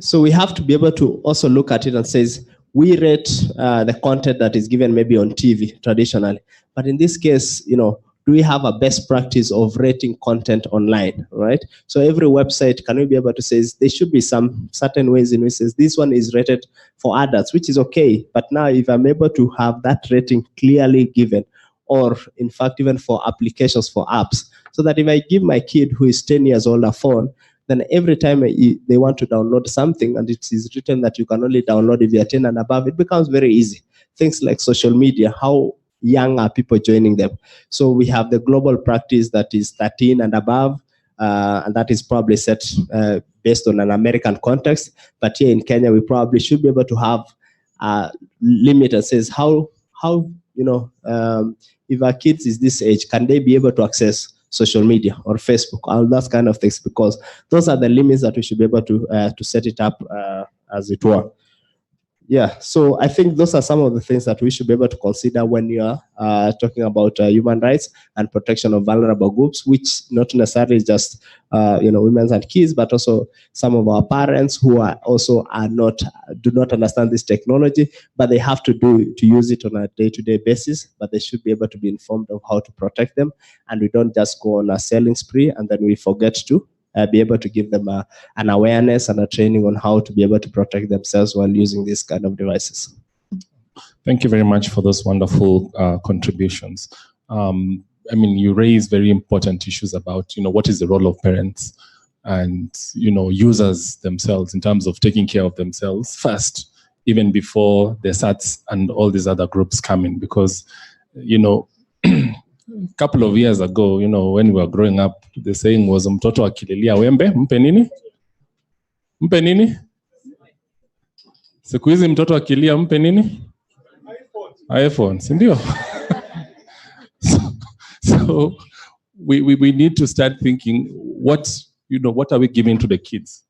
So we have to be able to also look at it and says, we rate the content that is given maybe on TV traditionally. But in this case, do we have a best practice of rating content online, right? So every website, can we be able to say, there should be some certain ways in which says this one is rated for adults, which is okay. But now if I'm able to have that rating clearly given, or in fact, even for applications for apps, so that if I give my kid who is 10 years old a phone, then every time they want to download something and it is written that you can only download if you're 10 and above, it becomes very easy. Things like social media, how young are people joining them? So we have the global practice that is 13 and above, and that is probably set based on an American context. But here in Kenya, we probably should be able to have a limit that says how if our kids is this age, can they be able to access social media or Facebook, all those kind of things, because those are the limits that we should be able to set it up as it were. Yeah, so I think those are some of the things that we should be able to consider when you are talking about human rights and protection of vulnerable groups, which not necessarily just women and kids, but also some of our parents who are also do not understand this technology, but they have to use it on a day-to-day basis. But they should be able to be informed of how to protect them, and we don't just go on a selling spree and then we forget to be able to give them an awareness and a training on how to be able to protect themselves while using these kind of devices. Thank you very much for those wonderful contributions. You raise very important issues about, what is the role of parents and, users themselves in terms of taking care of themselves first, even before the SATs and all these other groups come in. Because, a couple of years ago, when we were growing up, the saying was, mtoto akililia wembe, mpe nini? Mpe nini? Siku hizi mtoto akilia mpe nini? iPhone, sindio? So we need to start thinking, what are we giving to the kids?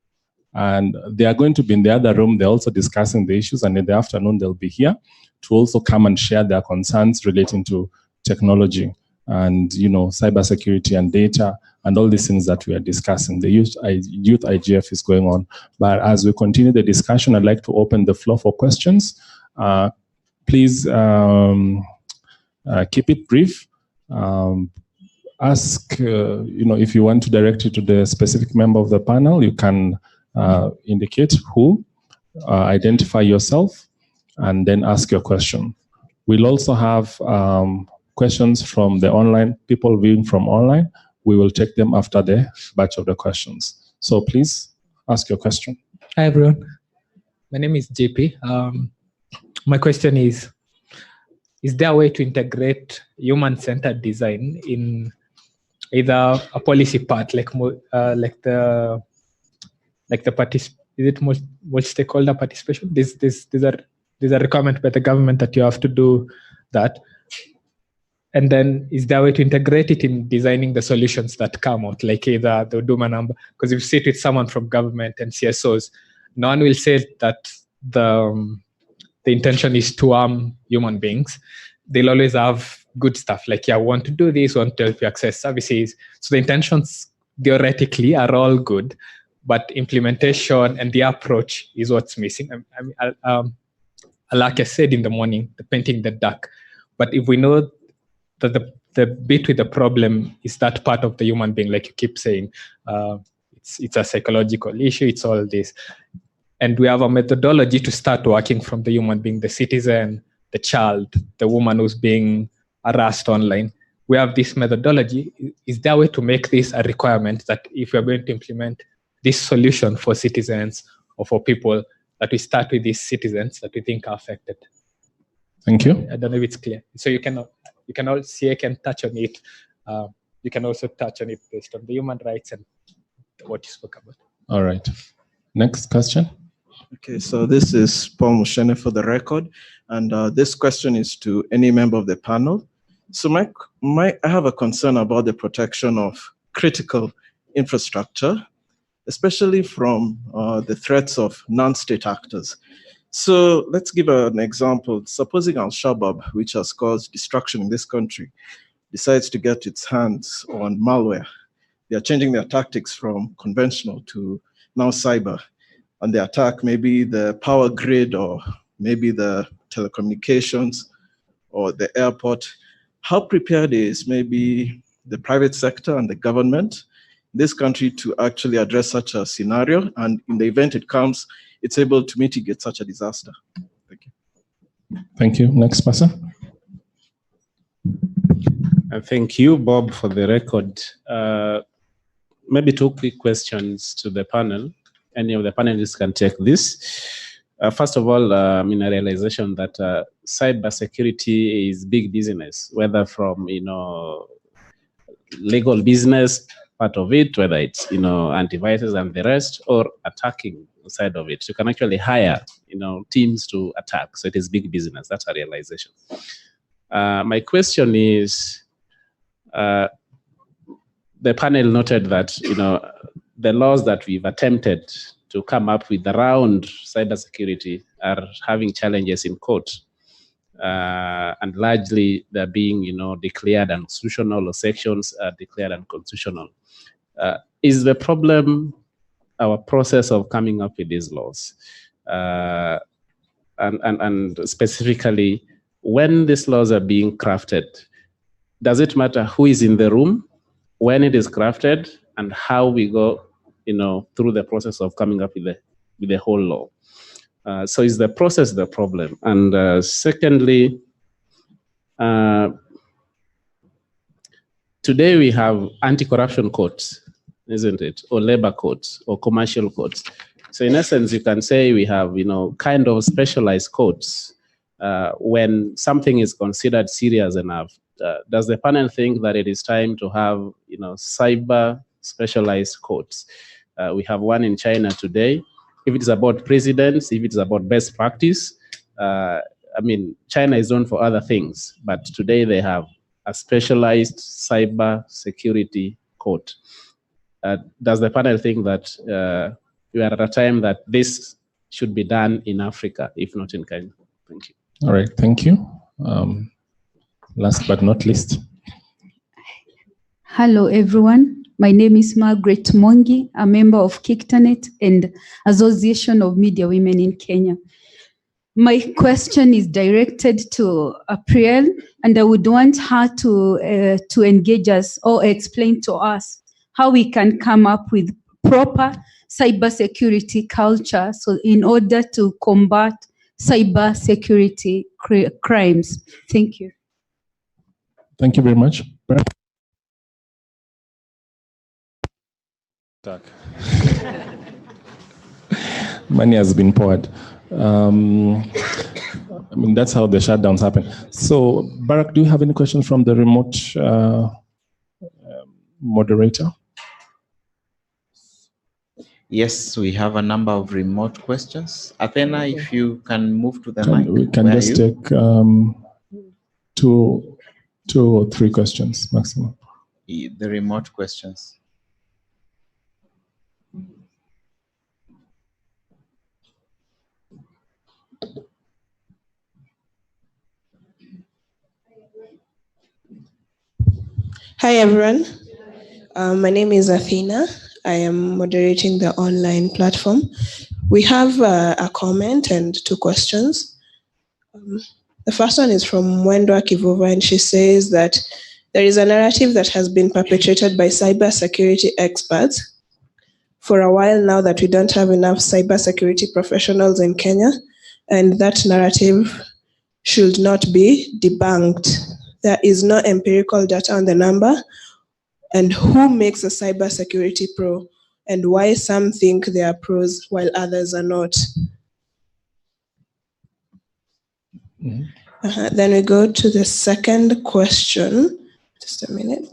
And they are going to be in the other room. They're also discussing the issues, and in the afternoon they'll be here to also come and share their concerns relating to technology and cybersecurity and data and all these things that we are discussing. The Youth IGF is going on. But as we continue the discussion, I'd like to open the floor for questions. Please keep it brief. Ask, if you want to direct it to the specific member of the panel, you can indicate who, identify yourself, and then ask your question. We'll also have questions from the online, people viewing from online. We will take them after the batch of the questions. So please ask your question. Hi, everyone. My name is JP. My question is there a way to integrate human-centered design in either a policy part, like the multi-stakeholder participation? These are requirements by the government that you have to do that. And then is there a way to integrate it in designing the solutions that come out, like either the Duma number? Because if you sit with someone from government and CSOs, no one will say that the intention is to harm human beings. They'll always have good stuff, like, yeah, want to do this, want to help you access services. So the intentions theoretically are all good, but implementation and the approach is what's missing. Like I said in the morning, the painting the dark. But if we know that the bit with the problem is that part of the human being, like you keep saying, it's a psychological issue, it's all this. And we have a methodology to start working from the human being, the citizen, the child, the woman who's being harassed online. We have this methodology. Is there a way to make this a requirement that if we're going to implement this solution for citizens or for people, that we start with these citizens that we think are affected? Thank you. I don't know if it's clear. So you can touch on it. You can also touch on it based on the human rights and what you spoke about. All right. Next question. Okay, so this is Paul Mushene for the record, and this question is to any member of the panel. So I have a concern about the protection of critical infrastructure, especially from the threats of non-state actors. So let's give an example. Supposing Al-Shabaab, which has caused destruction in this country, decides to get its hands on malware. They are changing their tactics from conventional to now cyber. And they attack maybe the power grid or maybe the telecommunications or the airport. How prepared is maybe the private sector and the government in this country to actually address such a scenario? And in the event it comes, it's able to mitigate such a disaster. Thank you. Thank you. Next person. Thank you, Bob, for the record. Maybe two quick questions to the panel. Any of the panelists can take this. First of all, a realization that cybersecurity is big business, whether from legal business part of it, whether it's antivirus and the rest, or attacking side of it. You can actually hire teams to attack. So it is big business. That's a realization. My question is, the panel noted that the laws that we've attempted to come up with around cybersecurity are having challenges in court, and largely they're being, declared unconstitutional, or sections are declared unconstitutional. Is the problem our process of coming up with these laws? And specifically, when these laws are being crafted, does it matter who is in the room, when it is crafted, and how we go through the process of coming up with the whole law? So is the process the problem? And secondly, today we have anti-corruption courts, isn't it? Or labor courts, or commercial courts. So in essence, you can say we have, kind of specialized courts when something is considered serious enough. Does the panel think that it is time to have, cyber specialized courts? We have one in China today. If it's about precedents, if it's about best practice, China is known for other things, but today they have a specialized cyber security court. Does the panel think that we are at a time that this should be done in Africa, if not in Kenya? Thank you. All right, thank you. Last but not least. Hello, everyone. My name is Margaret Mongi, a member of KIGF and Association of Media Women in Kenya. My question is directed to April, and I would want her to engage us or explain to us how we can come up with proper cybersecurity culture, so in order to combat cybersecurity crimes? Thank you. Thank you very much. Money has been poured. I mean, that's how the shutdowns happen. So, Barak, do you have any questions from the remote moderator? Yes, we have a number of remote questions. Athena, if you can move to the mic. We can just take 2 or 3 questions maximum. The remote questions. Hi, everyone. My name is Athena. I am moderating the online platform. We have a comment and 2 questions. The first one is from Mwendwa Kivuva, and she says that there is a narrative that has been perpetrated by cybersecurity experts for a while now that we don't have enough cybersecurity professionals in Kenya, and that narrative should not be debunked. There is no empirical data on the number and who makes a cybersecurity pro and why some think they are pros while others are not. Then we go to the second question. Just a minute.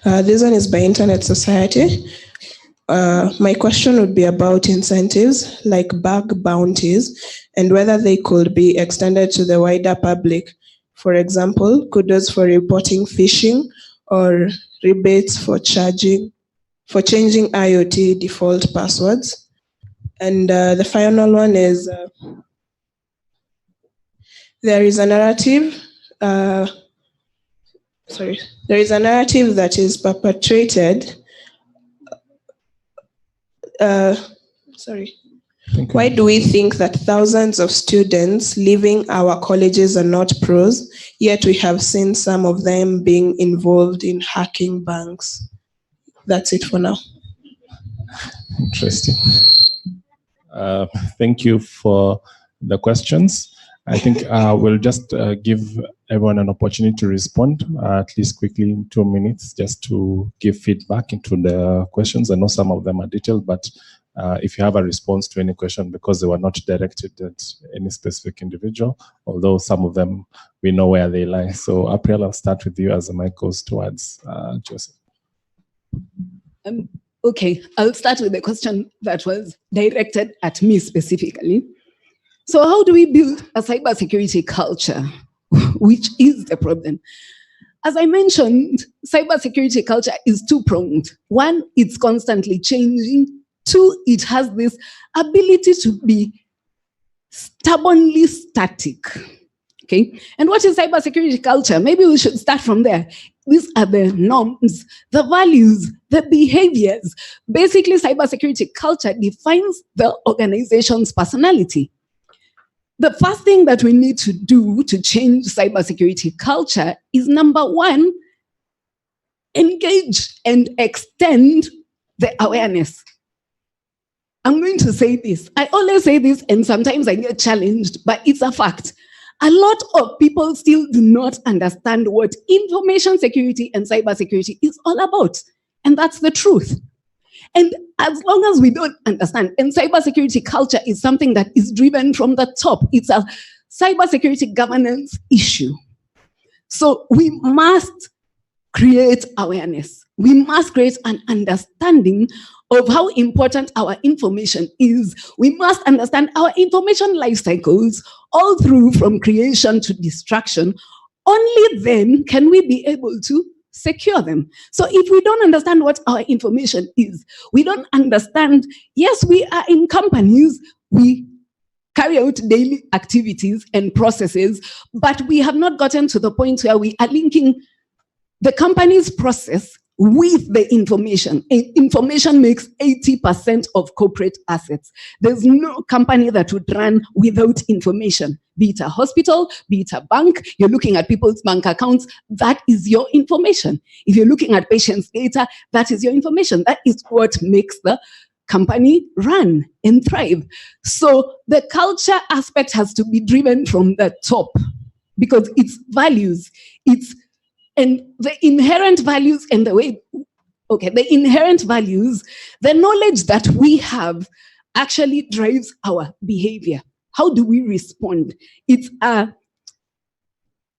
This one is by Internet Society. My question would be about incentives like bug bounties and whether they could be extended to the wider public. For example, kudos for reporting phishing or rebates for changing IoT default passwords. And the final one is there is a narrative. There is a narrative that is perpetrated. Why do we think that thousands of students leaving our colleges are not pros, yet we have seen some of them being involved in hacking banks? That's it for now. Interesting. Thank you for the questions. I think we'll just give everyone an opportunity to respond, at least quickly in 2 minutes, just to give feedback into the questions. I know some of them are detailed, but if you have a response to any question, because they were not directed at any specific individual, although some of them we know where they lie. So April, I'll start with you as the mic goes towards Joseph. Okay, I'll start with the question that was directed at me specifically. So how do we build a cybersecurity culture, which is the problem? As I mentioned, cybersecurity culture is 2-pronged. 1, it's constantly changing. 2, it has this ability to be stubbornly static. Okay, and what is cybersecurity culture? Maybe we should start from there. These are the norms, the values, the behaviors. Basically, cybersecurity culture defines the organization's personality. The first thing that we need to do to change cybersecurity culture is, number 1, engage and extend the awareness. I'm going to say this. I always say this, and sometimes I get challenged, but it's a fact. A lot of people still do not understand what information security and cybersecurity is all about. And that's the truth. And as long as we don't understand, and cybersecurity culture is something that is driven from the top, it's a cybersecurity governance issue. So we must create awareness. We must create an understanding of how important our information is. We must understand our information life cycles all through from creation to destruction. Only then can we be able to secure them. So if we don't understand what our information is, we don't understand, yes, we are in companies, we carry out daily activities and processes, but we have not gotten to the point where we are linking the company's process with the information. Information makes 80% of corporate assets. There's no company that would run without information. Be it a hospital, be it a bank, you're looking at people's bank accounts, that is your information. If you're looking at patients' data, that is your information. That is what makes the company run and thrive. So the culture aspect has to be driven from the top, because it's values, and the inherent values and the way, the inherent values, the knowledge that we have actually drives our behavior. How do we respond? It's an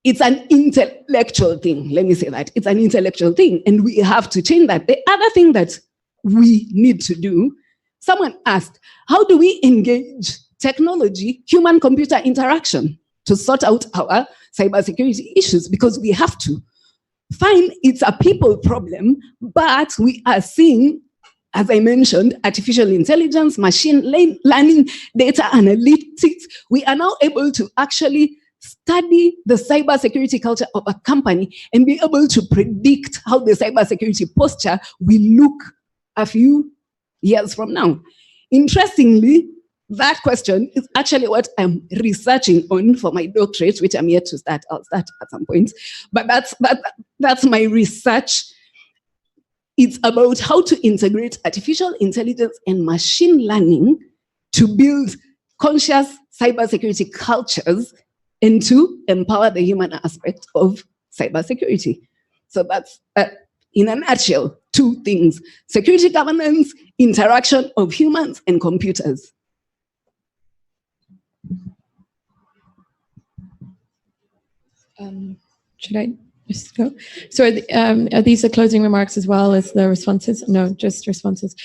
intellectual thing. Let me say that. It's an intellectual thing, and we have to change that. The other thing that we need to do, someone asked, how do we engage technology, human-computer interaction to sort out our cybersecurity issues? Because we have to. Fine, it's a people problem, but we are seeing, as I mentioned, artificial intelligence, machine learning, data analytics. We are now able to actually study the cybersecurity culture of a company and be able to predict how the cybersecurity posture will look a few years from now. Interestingly, that question is actually what I'm researching on for my doctorate, which I'm yet to start. I'll start at some point. But that's my research. It's about how to integrate artificial intelligence and machine learning to build conscious cybersecurity cultures and to empower the human aspect of cybersecurity. So that's, in a nutshell, two things: security governance, interaction of humans and computers. Should I just go? So are these the closing remarks as well as the responses? No, just responses.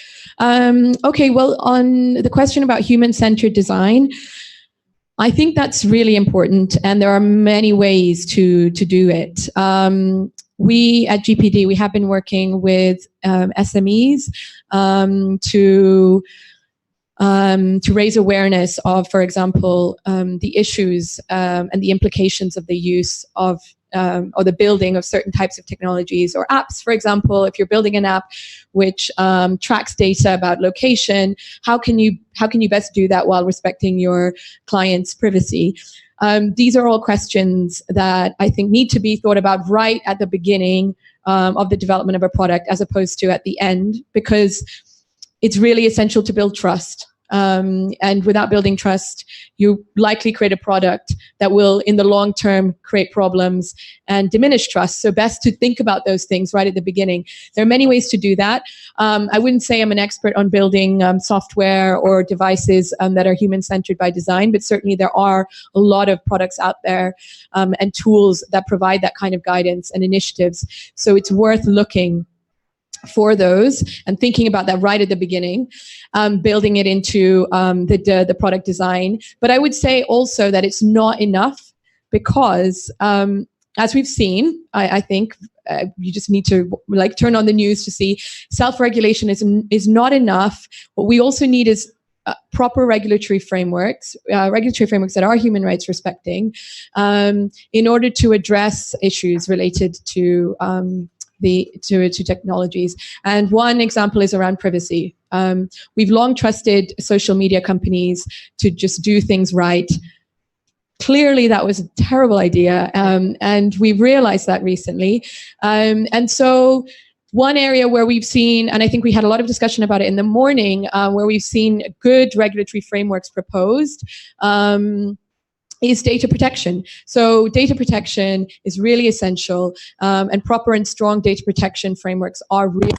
Okay, well, on the question about human-centered design, I think that's really important, and there are many ways to do it. We at GPD, we have been working with SMEs to raise awareness of, for example, the issues and the implications of the use of or the building of certain types of technologies or apps. For example, if you're building an app which tracks data about location, how can you best do that while respecting your client's privacy? These are all questions that I think need to be thought about right at the beginning of the development of a product, as opposed to at the end, because it's really essential to build trust. And without building trust, you likely create a product that will, in the long term, create problems and diminish trust. So best to think about those things right at the beginning. There are many ways to do that. I wouldn't say I'm an expert on building software or devices that are human-centered by design, but certainly there are a lot of products out there and tools that provide that kind of guidance and initiatives. So it's worth looking for those and thinking about that right at the beginning, building it into the product design. But I would say also that it's not enough, because as we've seen, I think you just need to turn on the news to see self-regulation is not enough. What we also need is proper regulatory frameworks that are human rights respecting, in order to address issues related to technologies. And one example is around privacy. We've long trusted social media companies to just do things right. Clearly, that was a terrible idea, and we've realized that recently. And so one area where we've seen, and I think we had a lot of discussion about it in the morning, where we've seen good regulatory frameworks proposed, is data protection. So data protection is really essential, and proper and strong data protection frameworks are really.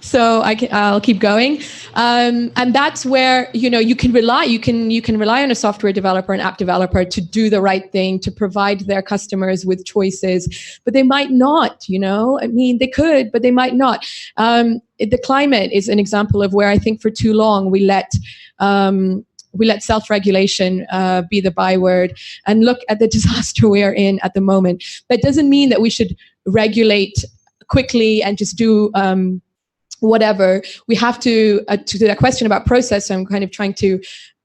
So I'll keep going, and that's where you can rely on a software developer, an app developer, to do the right thing, to provide their customers with choices, but they might not. I mean, they could, but they might not. The climate is an example of where I think for too long we let self-regulation be the byword, and look at the disaster we are in at the moment. That doesn't mean that we should regulate quickly and just do whatever. We have to that question about process. So I'm kind of trying to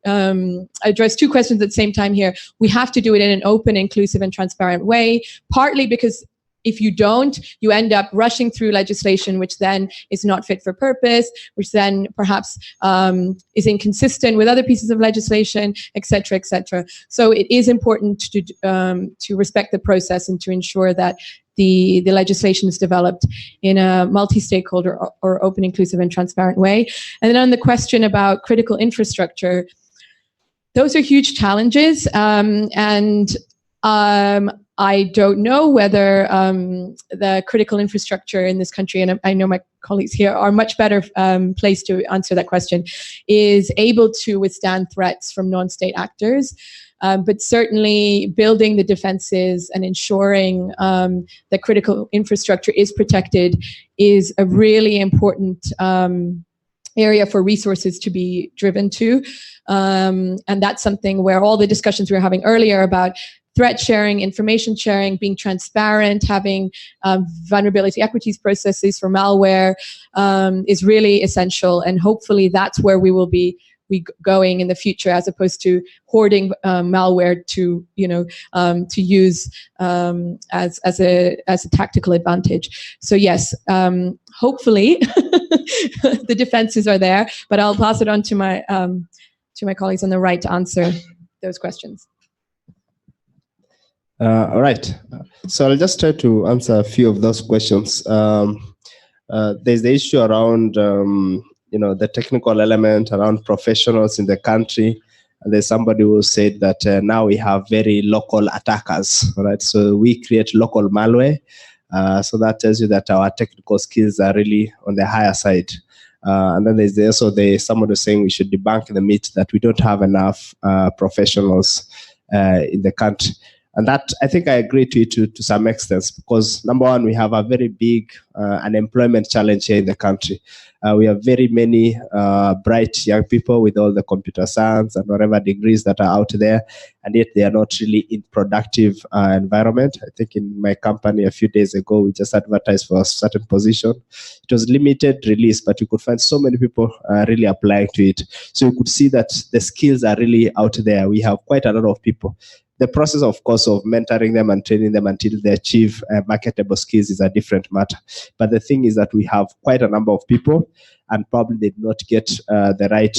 address two questions at the same time here. We have to do it in an open, inclusive, and transparent way, partly because if you don't, you end up rushing through legislation, which then is not fit for purpose, which then perhaps is inconsistent with other pieces of legislation, et cetera, et cetera. So it is important to respect the process and to ensure that the legislation is developed in a multi-stakeholder or open, inclusive, and transparent way. And then on the question about critical infrastructure, those are huge challenges, I don't know whether the critical infrastructure in this country, and I know my colleagues here are much better placed to answer that question, is able to withstand threats from non-state actors. But certainly building the defenses and ensuring that critical infrastructure is protected is a really important area for resources to be driven to. And that's something where all the discussions we were having earlier about threat sharing, information sharing, being transparent, having vulnerability equities processes for malware is really essential. And hopefully that's where we will be going in the future, as opposed to hoarding malware to use as a tactical advantage. So yes, hopefully the defenses are there, but I'll pass it on to my colleagues on the right to answer those questions. All right. So I'll just try to answer a few of those questions. There's the issue around, the technical element around professionals in the country. And there's somebody who said that now we have very local attackers, right? So we create local malware. So that tells you that our technical skills are really on the higher side. And then there's also somebody saying we should debunk the myth that we don't have enough professionals in the country. And that, I think I agree to it to some extent, because number one, we have a very big unemployment challenge here in the country. We have very many bright young people with all the computer science and whatever degrees that are out there, and yet they are not really in productive environment. I think in my company a few days ago, we just advertised for a certain position. It was limited release, but you could find so many people really applying to it. So you could see that the skills are really out there. We have quite a lot of people. The process, of course, of mentoring them and training them until they achieve marketable skills is a different matter. But the thing is that we have quite a number of people, and probably they do not get the right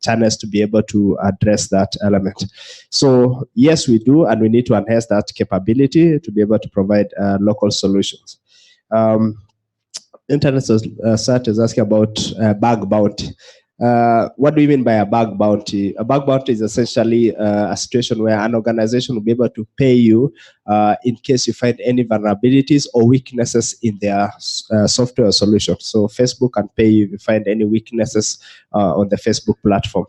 channels to be able to address that element. So yes, we do, and we need to enhance that capability to be able to provide local solutions. Internet Society is asking about bug bounty. What do you mean by a bug bounty? A bug bounty is essentially a situation where an organization will be able to pay you in case you find any vulnerabilities or weaknesses in their software solution. So Facebook can pay you if you find any weaknesses on the Facebook platform.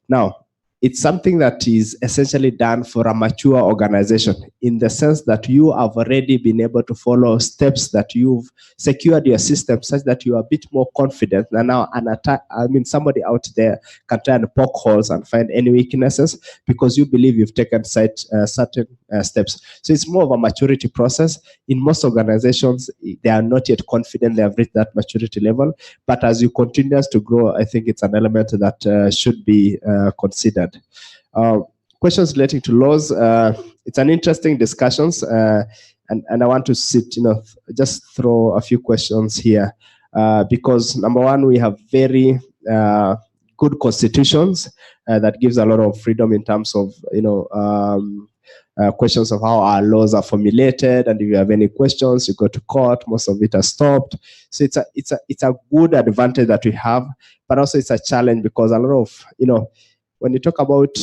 Now, it's something that is essentially done for a mature organization, in the sense that you have already been able to follow steps that you've secured your system such that you are a bit more confident. And now somebody out there can try and poke holes and find any weaknesses because you believe you've taken certain steps. So it's more of a maturity process. In most organizations, they are not yet confident they have reached that maturity level. But as you continue to grow, I think it's an element that should be considered. Questions relating to laws. It's an interesting discussions, and I want to just throw a few questions here because number one, we have very good constitutions that gives a lot of freedom in terms of questions of how our laws are formulated, and if you have any questions, you go to court. Most of it are stopped. So it's a good advantage that we have, but also it's a challenge because a lot of when you talk about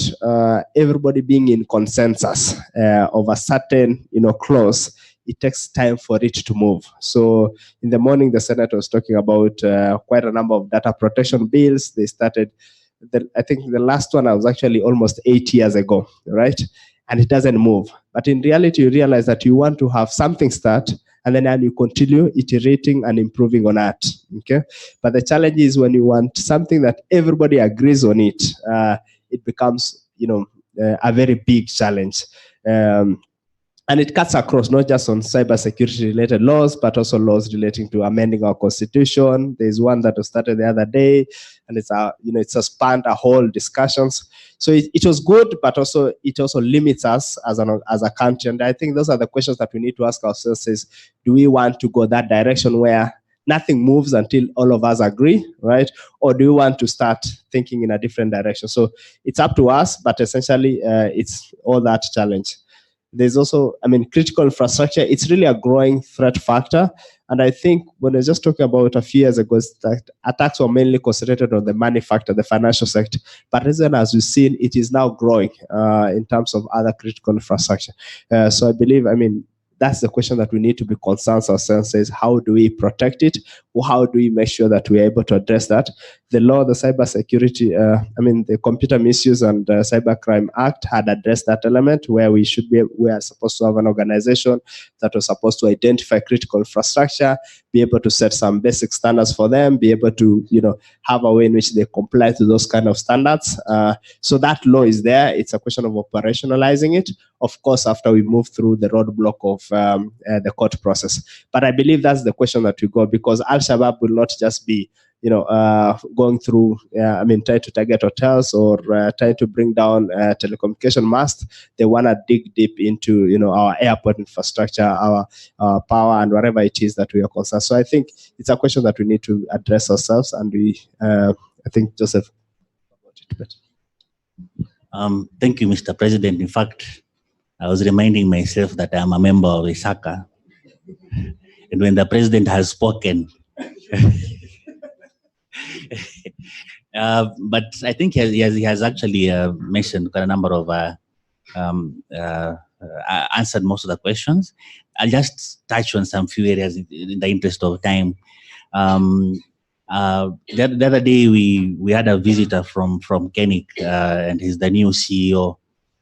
everybody being in consensus of a certain clause, it takes time for it to move. So in the morning, the Senate was talking about quite a number of data protection bills. They started, I think the last one was actually almost 8 years ago, right? And it doesn't move. But in reality, you realize that you want to have something start, and then you continue iterating and improving on that, okay? But the challenge is when you want something that everybody agrees on it, it becomes, a very big challenge. And it cuts across not just on cybersecurity related laws, but also laws relating to amending our constitution. There's one that was started the other day, and it's spanned a whole discussions. So it was good, but also it also limits us as a country. And I think those are the questions that we need to ask ourselves: is do we want to go that direction where nothing moves until all of us agree, right? Or do we want to start thinking in a different direction? So it's up to us, but essentially it's all that challenge. There's also, critical infrastructure, it's really a growing threat factor. And I think when I was just talking about a few years ago, that attacks were mainly concentrated on the money factor, the financial sector. But as we've seen, it is now growing in terms of other critical infrastructure. So I believe, that's the question that we need to be concerned ourselves is how do we protect it? Or how do we make sure that we're able to address that? The law, the cybersecurity, the Computer Misuse and Cybercrime Act had addressed that element where we are supposed to have an organization that was supposed to identify critical infrastructure, be able to set some basic standards for them, be able to, have a way in which they comply to those kind of standards. So that law is there. It's a question of operationalizing it, of course, after we move through the roadblock of the court process. But I believe that's the question that we go, because Al-Shabaab will not just be going through, trying to target hotels or trying to bring down telecommunication masts. They want to dig deep into, our airport infrastructure, our power, and whatever it is that we are concerned. So I think it's a question that we need to address ourselves, and I think Joseph. Thank you, Mr. President. In fact, I was reminding myself that I'm a member of ISACA, and when the president has spoken. But I think he has actually mentioned quite a number of answered most of the questions. I'll just touch on some few areas in the interest of time. The other day we had a visitor from KIGF, and he's the new CEO,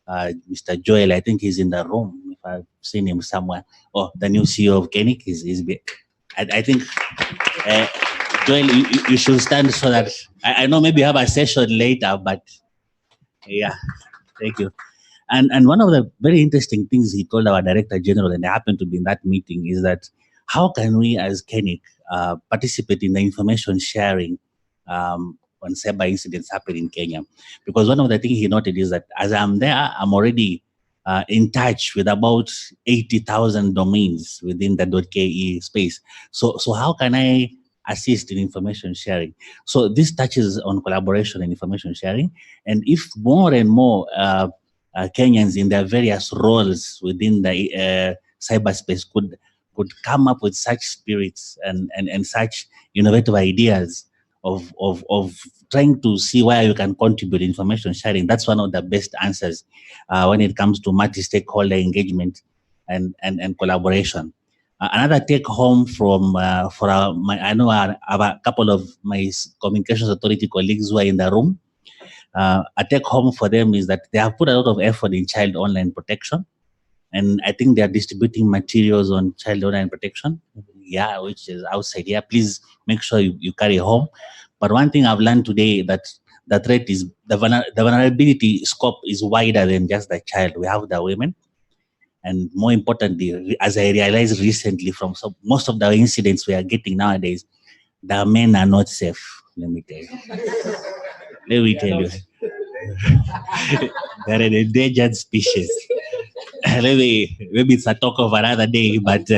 Mr. Joel. I think he's in the room. If I've seen him somewhere. Oh, the new CEO of KIGF is I think. Joel, you should stand so that I know maybe you have a session later, but yeah, thank you. And one of the very interesting things he told our Director General, and I happened to be in that meeting, is that how can we as KIGF participate in the information sharing on cyber incidents happening in Kenya? Because one of the things he noted is that as I'm there, I'm already in touch with about 80,000 domains within the .ke space. So how can I assist in information sharing? So this touches on collaboration and information sharing. And if more and more Kenyans in their various roles within the cyberspace could come up with such spirits and such innovative ideas of trying to see where you can contribute information sharing, that's one of the best answers when it comes to multi-stakeholder engagement and collaboration. Another take home from I know I have a couple of my communications authority colleagues who are in the room. A take home for them is that they have put a lot of effort in child online protection, and I think they are distributing materials on child online protection. Yeah, which is outside here. Please make sure you carry home. But one thing I've learned today that the threat is the vulnerability scope is wider than just the child. We have the women. And more importantly, as I realized recently from most of the incidents we are getting nowadays, the men are not safe. Let me tell you. Let me tell you. They're an endangered species. Maybe it's a talk of another day, but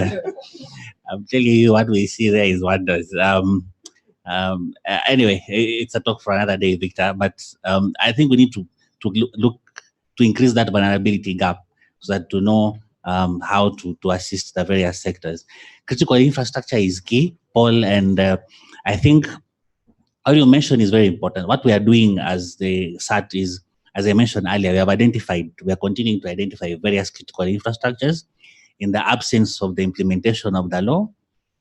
I'm telling you what we see there is wonders. Anyway, it's a talk for another day, Victor. But I think we need to look to increase that vulnerability gap, so that to know how to assist the various sectors. Critical infrastructure is key, Paul, and I think how you mentioned is very important. What we are doing as the SAT is, as I mentioned earlier, we are continuing to identify various critical infrastructures in the absence of the implementation of the law,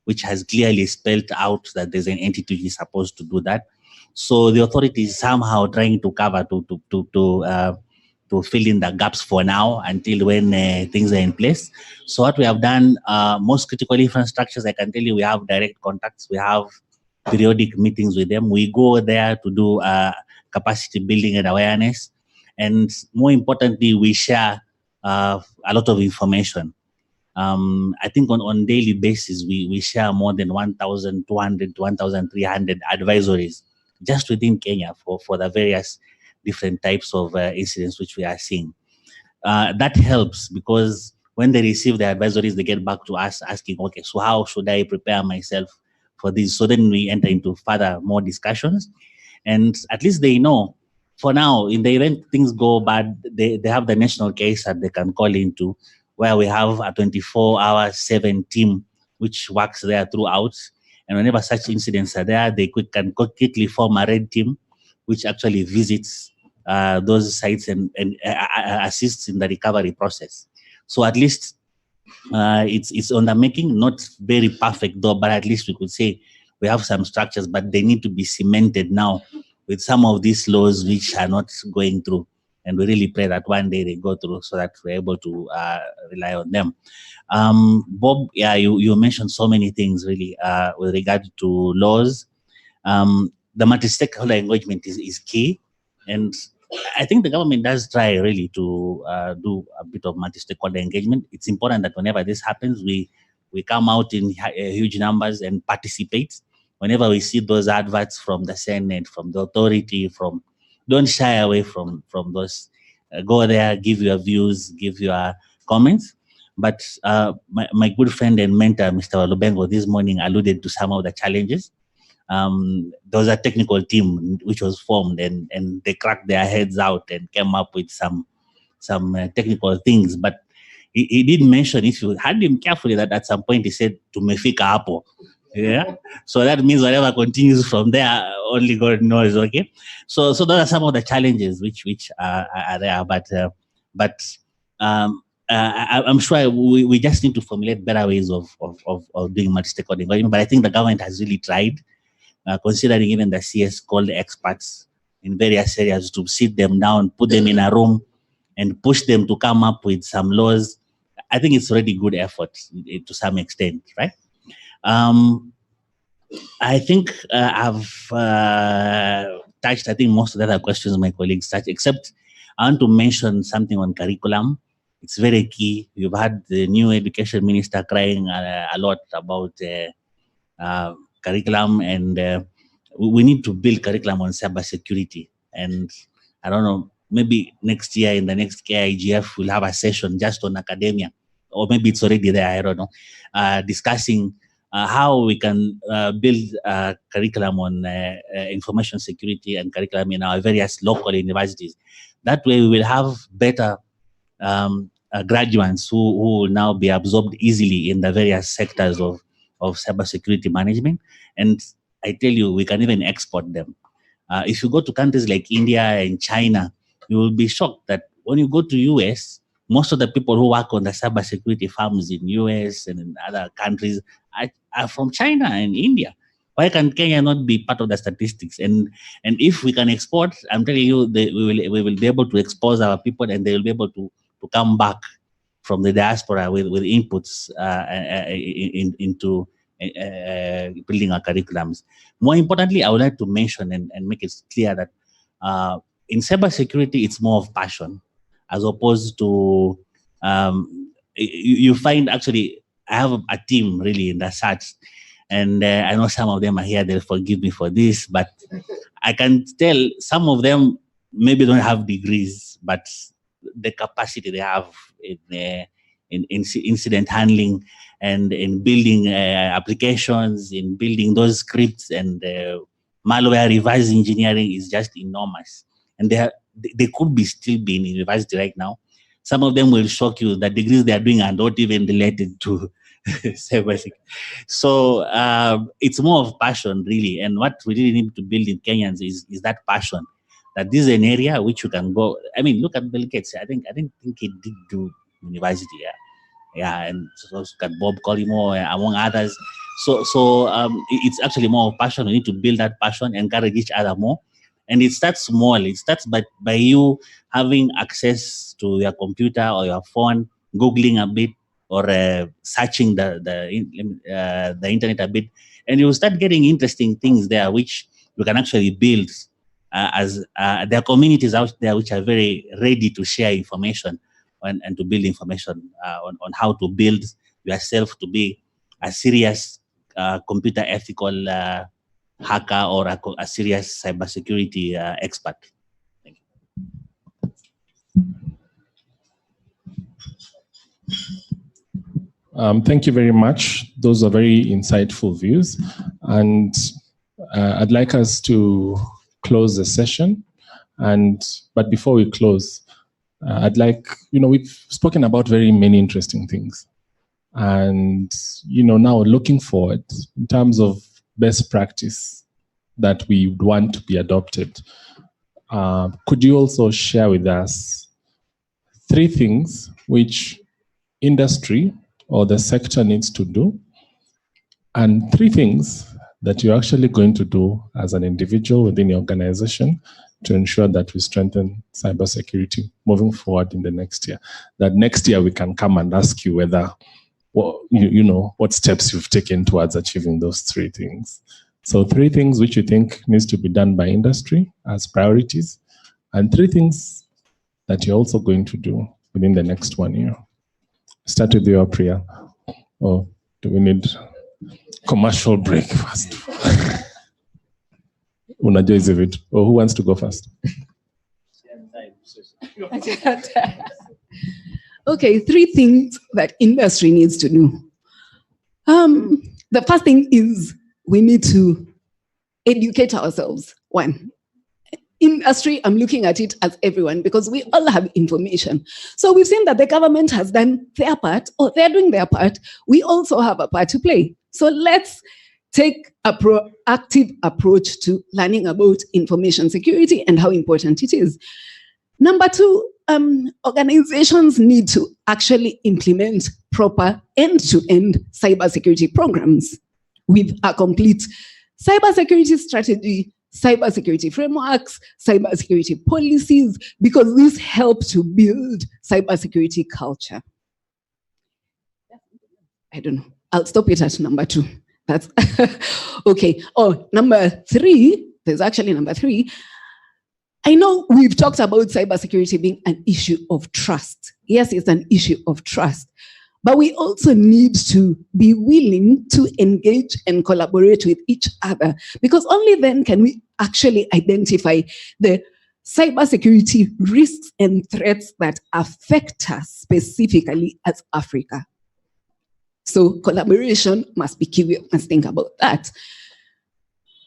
which has clearly spelled out that there's an entity which is supposed to do that. So the authority is somehow trying to cover to fill in the gaps for now until when things are in place. So what we have done, most critical infrastructures, I can tell you, we have direct contacts. We have periodic meetings with them. We go there to do capacity building and awareness. And more importantly, we share a lot of information. I think on daily basis, we share more than 1,200 to 1,300 advisories just within Kenya for the various different types of incidents which we are seeing. That helps because when they receive the advisories, they get back to us asking, okay, so how should I prepare myself for this? So then we enter into further more discussions, and at least they know for now, in the event things go bad, they have the national case that they can call into, where we have a 24/7 team which works there throughout. And whenever such incidents are there, they can quickly form a red team, which actually visits those sites and assists in the recovery process. So at least it's on the making, not very perfect though, but at least we could say we have some structures, but they need to be cemented now with some of these laws which are not going through. And we really pray that one day they go through so that we're able to rely on them. Bob, yeah, you mentioned so many things really with regard to laws. The multi-stakeholder engagement is key. And I think the government does try really to do a bit of multi-stakeholder engagement. It's important that whenever this happens, we come out in huge numbers and participate. Whenever we see those adverts from the Senate, from the authority, don't shy away from those. Go there, give your views, give your comments. But my good friend and mentor, Mr. Lubengo, this morning alluded to some of the challenges. There was a technical team which was formed, and they cracked their heads out and came up with some technical things. But he did mention, if you heard him carefully, that at some point he said, "Tumefika hapo." Yeah. So that means whatever continues from there, only God knows. Okay. So those are some of the challenges which are there. But I'm sure we just need to formulate better ways of doing multi-stakeholder engagement. But I think the government has really tried. Considering even the CS called experts in various areas to sit them down, put them in a room and push them to come up with some laws. I think it's already good effort to some extent, right? I think I've touched, I think, most of the other questions my colleagues touched, except I want to mention something on curriculum. It's very key. You've had the new education minister crying a lot about curriculum, and we need to build curriculum on cybersecurity. And I don't know, maybe next year in the next KIGF, we'll have a session just on academia, or maybe it's already there, I don't know, discussing how we can build curriculum on information security and curriculum in our various local universities. That way we will have better graduates who will now be absorbed easily in the various sectors of cybersecurity management. And I tell you, we can even export them. If you go to countries like India and China, you will be shocked that when you go to US, most of the people who work on the cybersecurity firms in US and in other countries are from China and India. Why can Kenya not be part of the statistics? And if we can export, I'm telling you, we will be able to expose our people, and they will be able to come back from the diaspora with inputs into building our curriculums. More importantly, I would like to mention and make it clear that in cybersecurity, it's more of passion, as opposed to you find actually. I have a team really in the search, and I know some of them are here. They'll forgive me for this, but I can tell some of them maybe don't have degrees, but the capacity they have in incident handling and in building applications, in building those scripts and malware reverse engineering is just enormous. And they could still be in university right now. Some of them will shock you. The degrees they are doing are not even related to cybersecurity. So it's more of passion, really. And what we really need to build in Kenyans is that passion. That this is an area which you can go. I mean, look at Bill Gates. I didn't think he did do university. Yeah, and so look at Bob Collymore, among others. So it's actually more of passion. We need to build that passion, encourage each other more. And it starts small. It starts by you having access to your computer or your phone, Googling a bit, or searching the internet a bit, and you start getting interesting things there, which you can actually build. As there are communities out there which are very ready to share information and to build information on how to build yourself to be a serious computer ethical hacker or a serious cybersecurity expert. Thank you. Thank you very much. Those are very insightful views. And I'd like us to close the session. But before we close, I'd like, we've spoken about very many interesting things. And, now looking forward in terms of best practice that we would want to be adopted, could you also share with us 3 things which industry or the sector needs to do, and 3 things that you're actually going to do as an individual within your organization to ensure that we strengthen cybersecurity moving forward in the next year? That next year we can come and ask you whether, what steps you've taken towards achieving those 3 things. So 3 things which you think needs to be done by industry as priorities, and 3 things that you're also going to do within the next 1 year. Start with you, Priya. Or do we need commercial break first? Or who wants to go first? Okay, 3 things that industry needs to do. The first thing is we need to educate ourselves. 1. Industry, I'm looking at it as everyone because we all have information. So we've seen that the government has done their part, or they're doing their part. We also have a part to play. So let's take a proactive approach to learning about information security and how important it is. Number 2, organizations need to actually implement proper end-to-end cybersecurity programs with a complete cybersecurity strategy, cybersecurity frameworks, cybersecurity policies, because these help to build cybersecurity culture. I don't know. I'll stop it at number 2. That's okay. Oh, number 3, there's actually number 3. I know we've talked about cybersecurity being an issue of trust. Yes, it's an issue of trust. But we also need to be willing to engage and collaborate with each other, because only then can we actually identify the cybersecurity risks and threats that affect us specifically as Africa. So collaboration must be key. We must think about that.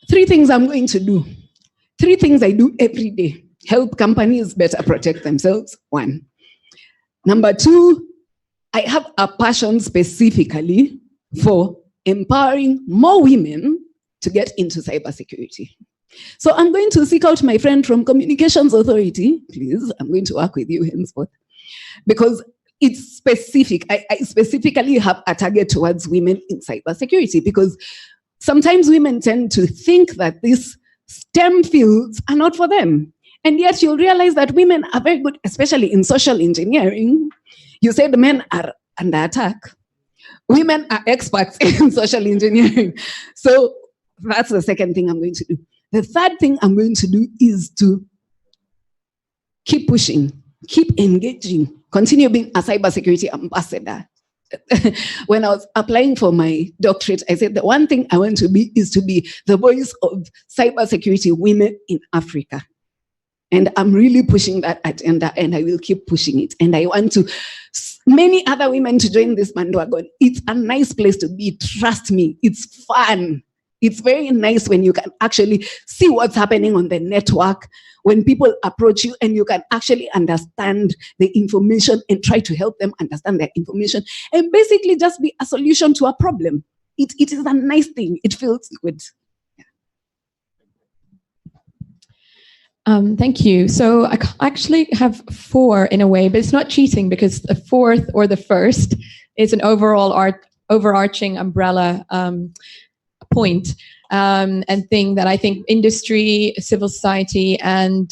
3 things I'm going to do. 3 things I do every day. Help companies better protect themselves. 1. Number 2, I have a passion specifically for empowering more women to get into cybersecurity. So I'm going to seek out my friend from Communications Authority. Please, I'm going to work with you henceforth, because it's specific. I specifically have a target towards women in cybersecurity, because sometimes women tend to think that these STEM fields are not for them. And yet you'll realize that women are very good, especially in social engineering. You said men are under attack. Women are experts in social engineering. So that's the second thing I'm going to do. The third thing I'm going to do is to keep pushing, keep engaging, continue being a cybersecurity ambassador. When I was applying for my doctorate, I said the one thing I want to be is to be the voice of cybersecurity women in Africa. And I'm really pushing that agenda, and I will keep pushing it. And I want many other women to join this bandwagon. It's a nice place to be. Trust me, it's fun. It's very nice when you can actually see what's happening on the network, when people approach you and you can actually understand the information and try to help them understand their information and basically just be a solution to a problem. It is a nice thing. It feels good. Thank you. So I actually have 4 in a way, but it's not cheating, because the 4th or the first is an overarching umbrella point and thing that I think industry, civil society, and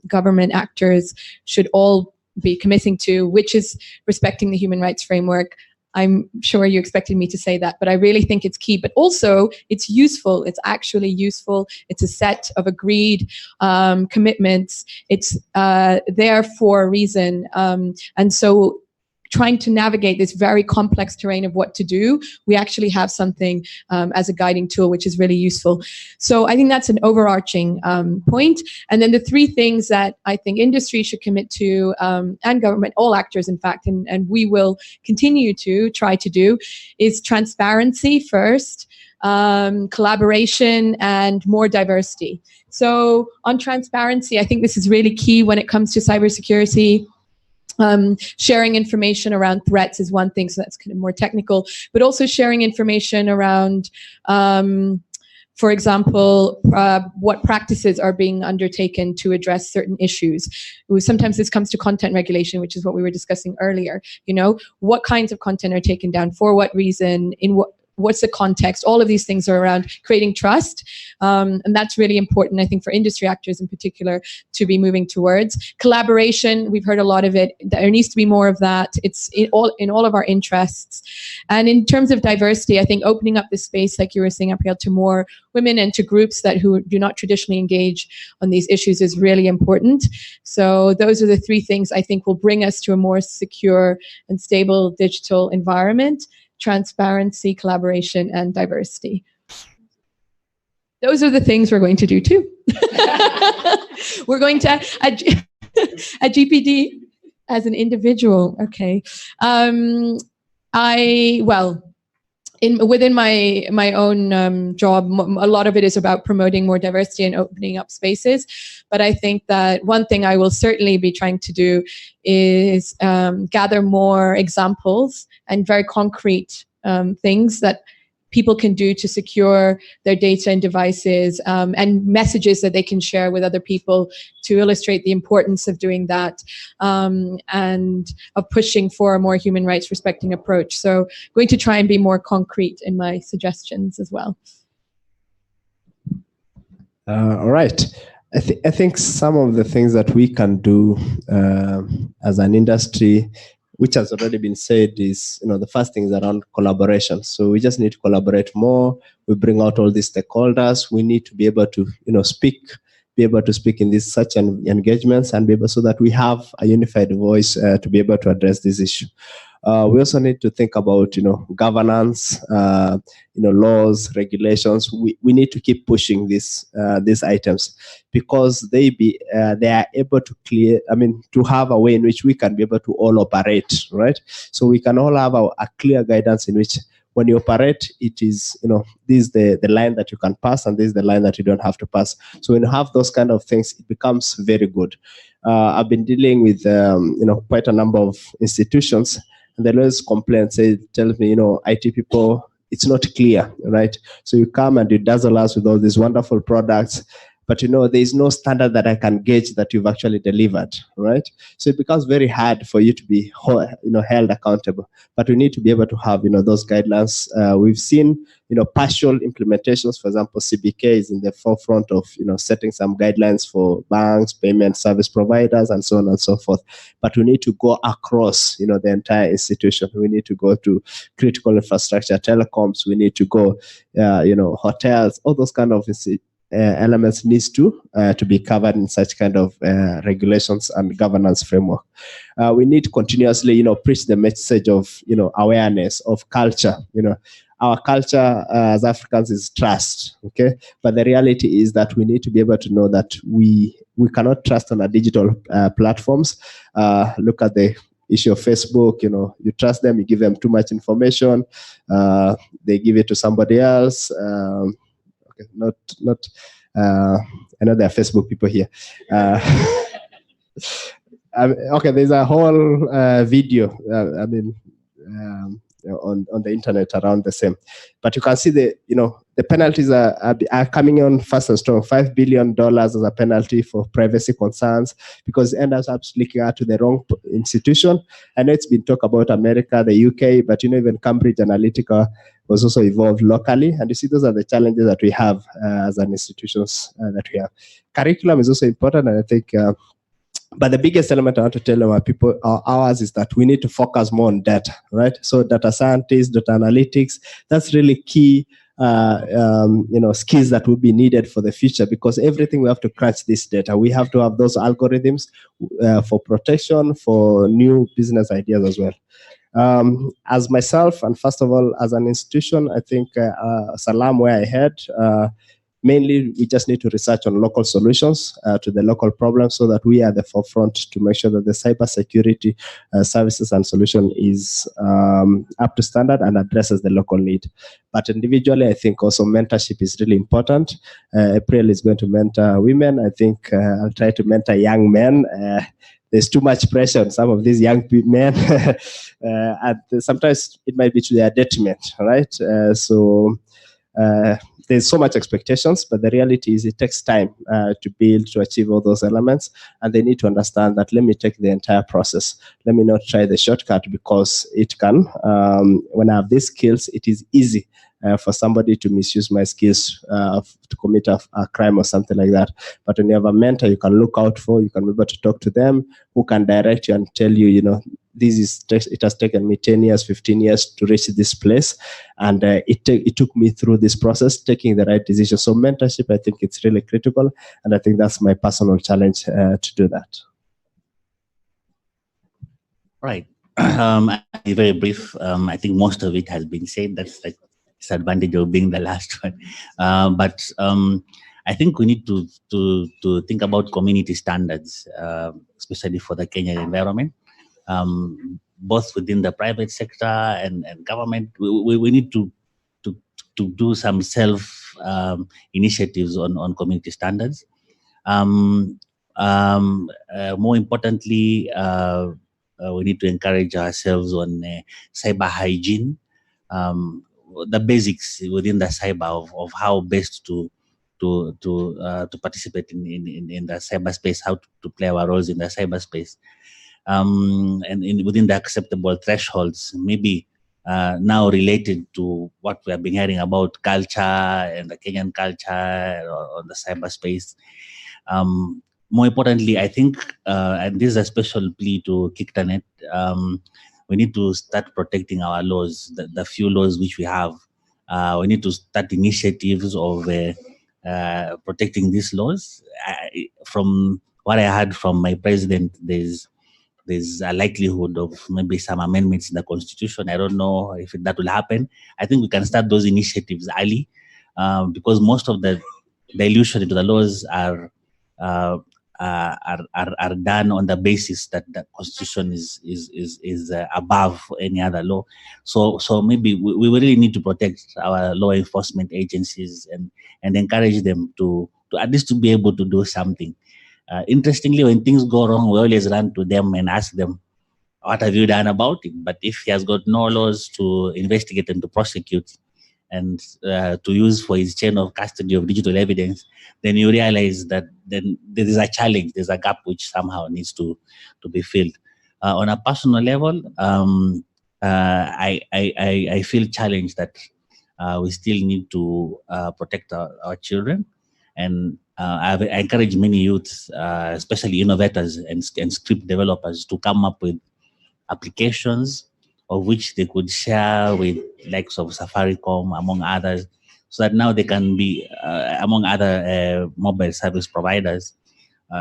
government actors should all be committing to, which is respecting the human rights framework, I'm sure you expected me to say that, but I really think it's key. But also, it's useful. It's actually useful. It's a set of agreed commitments. It's there for a reason. And so trying to navigate this very complex terrain of what to do, we actually have something as a guiding tool, which is really useful. So I think that's an overarching point. And then the three things that I think industry should commit to, and government, all actors, in fact, and we will continue to try to do, is transparency first, collaboration, and more diversity. So on transparency, I think this is really key when it comes to cybersecurity. Sharing information around threats is one thing, so that's kind of more technical, but also sharing information around, for example, what practices are being undertaken to address certain issues. Sometimes this comes to content regulation, which is what we were discussing earlier. You know, what kinds of content are taken down, for what reason, in what's the context? All of these things are around creating trust. And that's really important, I think, for industry actors in particular to be moving towards. Collaboration, we've heard a lot of it. There needs to be more of that. It's in all of our interests. And in terms of diversity, I think opening up this space, like you were saying, April, to more women and to groups who do not traditionally engage on these issues is really important. So those are the three things I think will bring us to a more secure and stable digital environment: transparency, collaboration, and diversity. Those are the things we're going to do too. We're going to, at GPD, as an individual, okay. Within my own job, a lot of it is about promoting more diversity and opening up spaces. But I think that one thing I will certainly be trying to do is gather more examples and very concrete things that people can do to secure their data and devices, and messages that they can share with other people to illustrate the importance of doing that, and of pushing for a more human rights respecting approach. So going to try and be more concrete in my suggestions as well. All right. I think some of the things that we can do as an industry, which has already been said, is, the first thing is around collaboration. So we just need to collaborate more. We bring out all these stakeholders. We need to be able to, be able to speak in these such engagements, and be able, so that we have a unified voice to be able to address this issue. We also need to think about, governance, laws, regulations. We need to keep pushing these items, because they are able to have a way in which we can be able to all operate, right? So we can all have a clear guidance in which, when you operate, it is, this is the line that you can pass, and this is the line that you don't have to pass. So when you have those kind of things, it becomes very good. I've been dealing with, quite a number of institutions, and they always complain, tell me, IT people, it's not clear, right? So you come and you dazzle us with all these wonderful products, but there is no standard that I can gauge that you've actually delivered, right? So it becomes very hard for you to be, held accountable. But we need to be able to have, those guidelines. We've seen, partial implementations. For example, CBK is in the forefront of, setting some guidelines for banks, payment service providers, and so on and so forth. But we need to go across, the entire institution. We need to go to critical infrastructure, telecoms. We need to go, hotels, all those kind of elements needs to be covered in such kind of regulations and governance framework. We need to continuously, preach the message of, awareness of culture. Our culture as Africans is trust, okay? But the reality is that we need to be able to know that we cannot trust on our digital platforms. Look at the issue of Facebook. You trust them, you give them too much information, they give it to somebody else. I know there are Facebook people here. Okay, there's a whole video, on the internet around the same. But you can see the penalties are coming on fast and strong. $5 billion as a penalty for privacy concerns, because it ends up leaking out to the wrong institution. I know it's been talked about America, the UK, but even Cambridge Analytica was also evolved locally. And you see, those are the challenges that we have as an institutions that we have. Curriculum is also important, and I think But the biggest element I want to tell our people, ours, is that we need to focus more on data, right? So data scientists, data analytics, that's really key, skills that will be needed for the future, because everything we have to crunch this data. We have to have those algorithms for protection, for new business ideas as well. As myself, and first of all, as an institution, I think Salam, where I head, mainly, we just need to research on local solutions to the local problems, so that we are at the forefront to make sure that the cybersecurity services and solution is up to standard and addresses the local need. But individually, I think also mentorship is really important. April is going to mentor women. I think I'll try to mentor young men. There's too much pressure on some of these young men, and sometimes it might be to their detriment, right? There's so much expectations, but the reality is it takes time to build, to achieve all those elements, and they need to understand that, let me take the entire process. Let me not try the shortcut, because it can. When I have these skills, it is easy for somebody to misuse my skills to commit a crime or something like that. But when you have a mentor you can look out for, you can be able to talk to them, who can direct you and tell you, it has taken me 10 years, 15 years to reach this place. And it took me through this process, taking the right decision. So mentorship, I think it's really critical. And I think that's my personal challenge to do that. Right. I'll be very brief. I think most of it has been said. That's the disadvantage of being the last one. But I think we need to think about community standards, especially for the Kenyan environment. Both within the private sector and government, we need to do some self initiatives on community standards. More importantly, we need to encourage ourselves on cyber hygiene, the basics within the cyber of how best to participate in the cyberspace, how to play our roles in the cyberspace. And within the acceptable thresholds, maybe now related to what we have been hearing about culture and the Kenyan culture on the cyberspace. More importantly, I think, and this is a special plea to KIGF, we need to start protecting our laws, the few laws which we have. We need to start initiatives of protecting these laws. From what I heard from my president, there's a likelihood of maybe some amendments in the constitution. I don't know if that will happen. I think we can start those initiatives early, because most of the dilution into the laws are done on the basis that the constitution is above any other law. So maybe we really need to protect our law enforcement agencies and encourage them to at least to be able to do something. Interestingly, when things go wrong, we always run to them and ask them, what have you done about it? But if he has got no laws to investigate and to prosecute and to use for his chain of custody of digital evidence, then you realize that then there is a challenge, there's a gap which somehow needs to be filled. On a personal level, I feel challenged that we still need to protect our children. And I encourage many youths, especially innovators and script developers, to come up with applications of which they could share with likes of Safaricom, among others, so that now they can be, among other mobile service providers,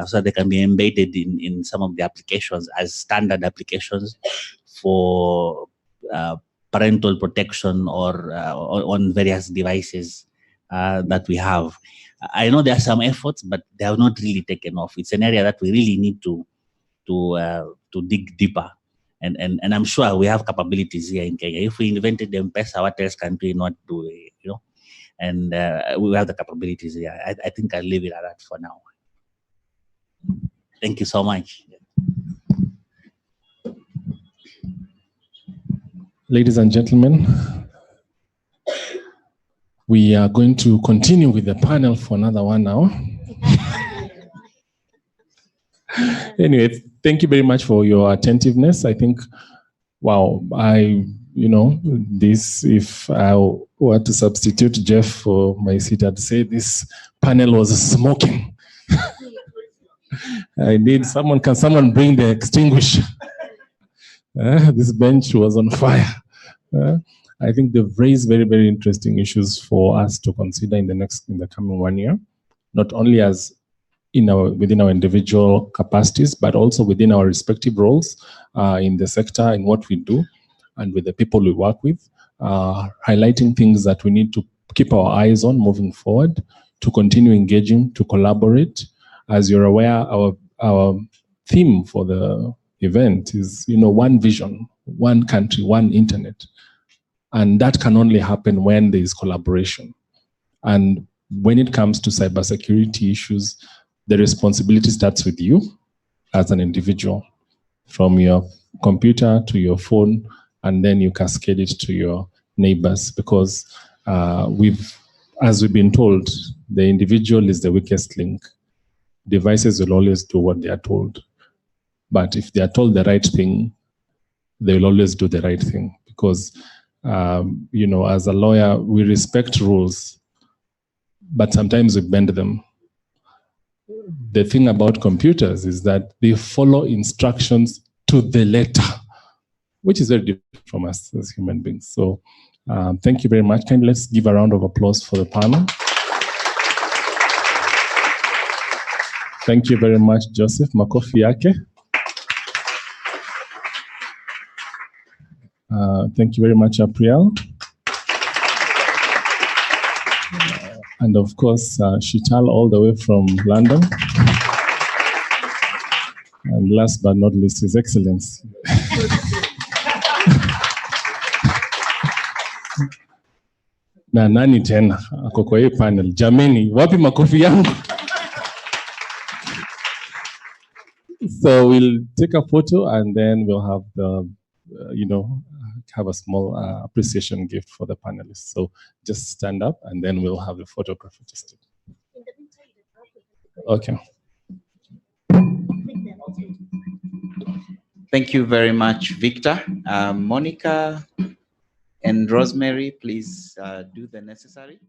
so that they can be embedded in some of the applications as standard applications for parental protection or on various devices that we have. I know there are some efforts, but they have not really taken off. It's an area that we really need to dig deeper. And I'm sure we have capabilities here in Kenya. If we invented the M-Pesa, what else can we not do? And we have the capabilities here. I think I'll leave it at that for now. Thank you so much. Ladies and gentlemen, we are going to continue with the panel for another 1 hour. Anyway, thank you very much for your attentiveness. I think, wow, if I were to substitute Jeff for my seat, I'd say this panel was smoking. I need someone. Can someone bring the extinguisher? This bench was on fire. I think they've raised very, very interesting issues for us to consider in the coming 1 year, not only as within our individual capacities, but also within our respective roles in the sector, in what we do, and with the people we work with, highlighting things that we need to keep our eyes on moving forward, to continue engaging, to collaborate. As you're aware, our theme for the event is, one vision, one country, one internet. And that can only happen when there is collaboration. And when it comes to cybersecurity issues, the responsibility starts with you as an individual, from your computer to your phone, and then you cascade it to your neighbors, because as we've been told, the individual is the weakest link. Devices will always do what they are told. But if they are told the right thing, they will always do the right thing, because as a lawyer, we respect rules, but sometimes we bend them. The thing about computers is that they follow instructions to the letter, which is very different from us as human beings. So thank you very much. Let's give a round of applause for the panel. Thank you very much, Joseph. Makofi yake. Thank you very much, April. And of course, Shital, all the way from London. And last but not least, His Excellency. Na nani tena ako kwa hii panel? Jameni, wapi makofi yangu? So we'll take a photo and then we'll have the, have a small appreciation gift for the panelists. So just stand up and then we'll have the photographer just. Okay. Thank you very much, Victor. Monica and Rosemary, please do the necessary.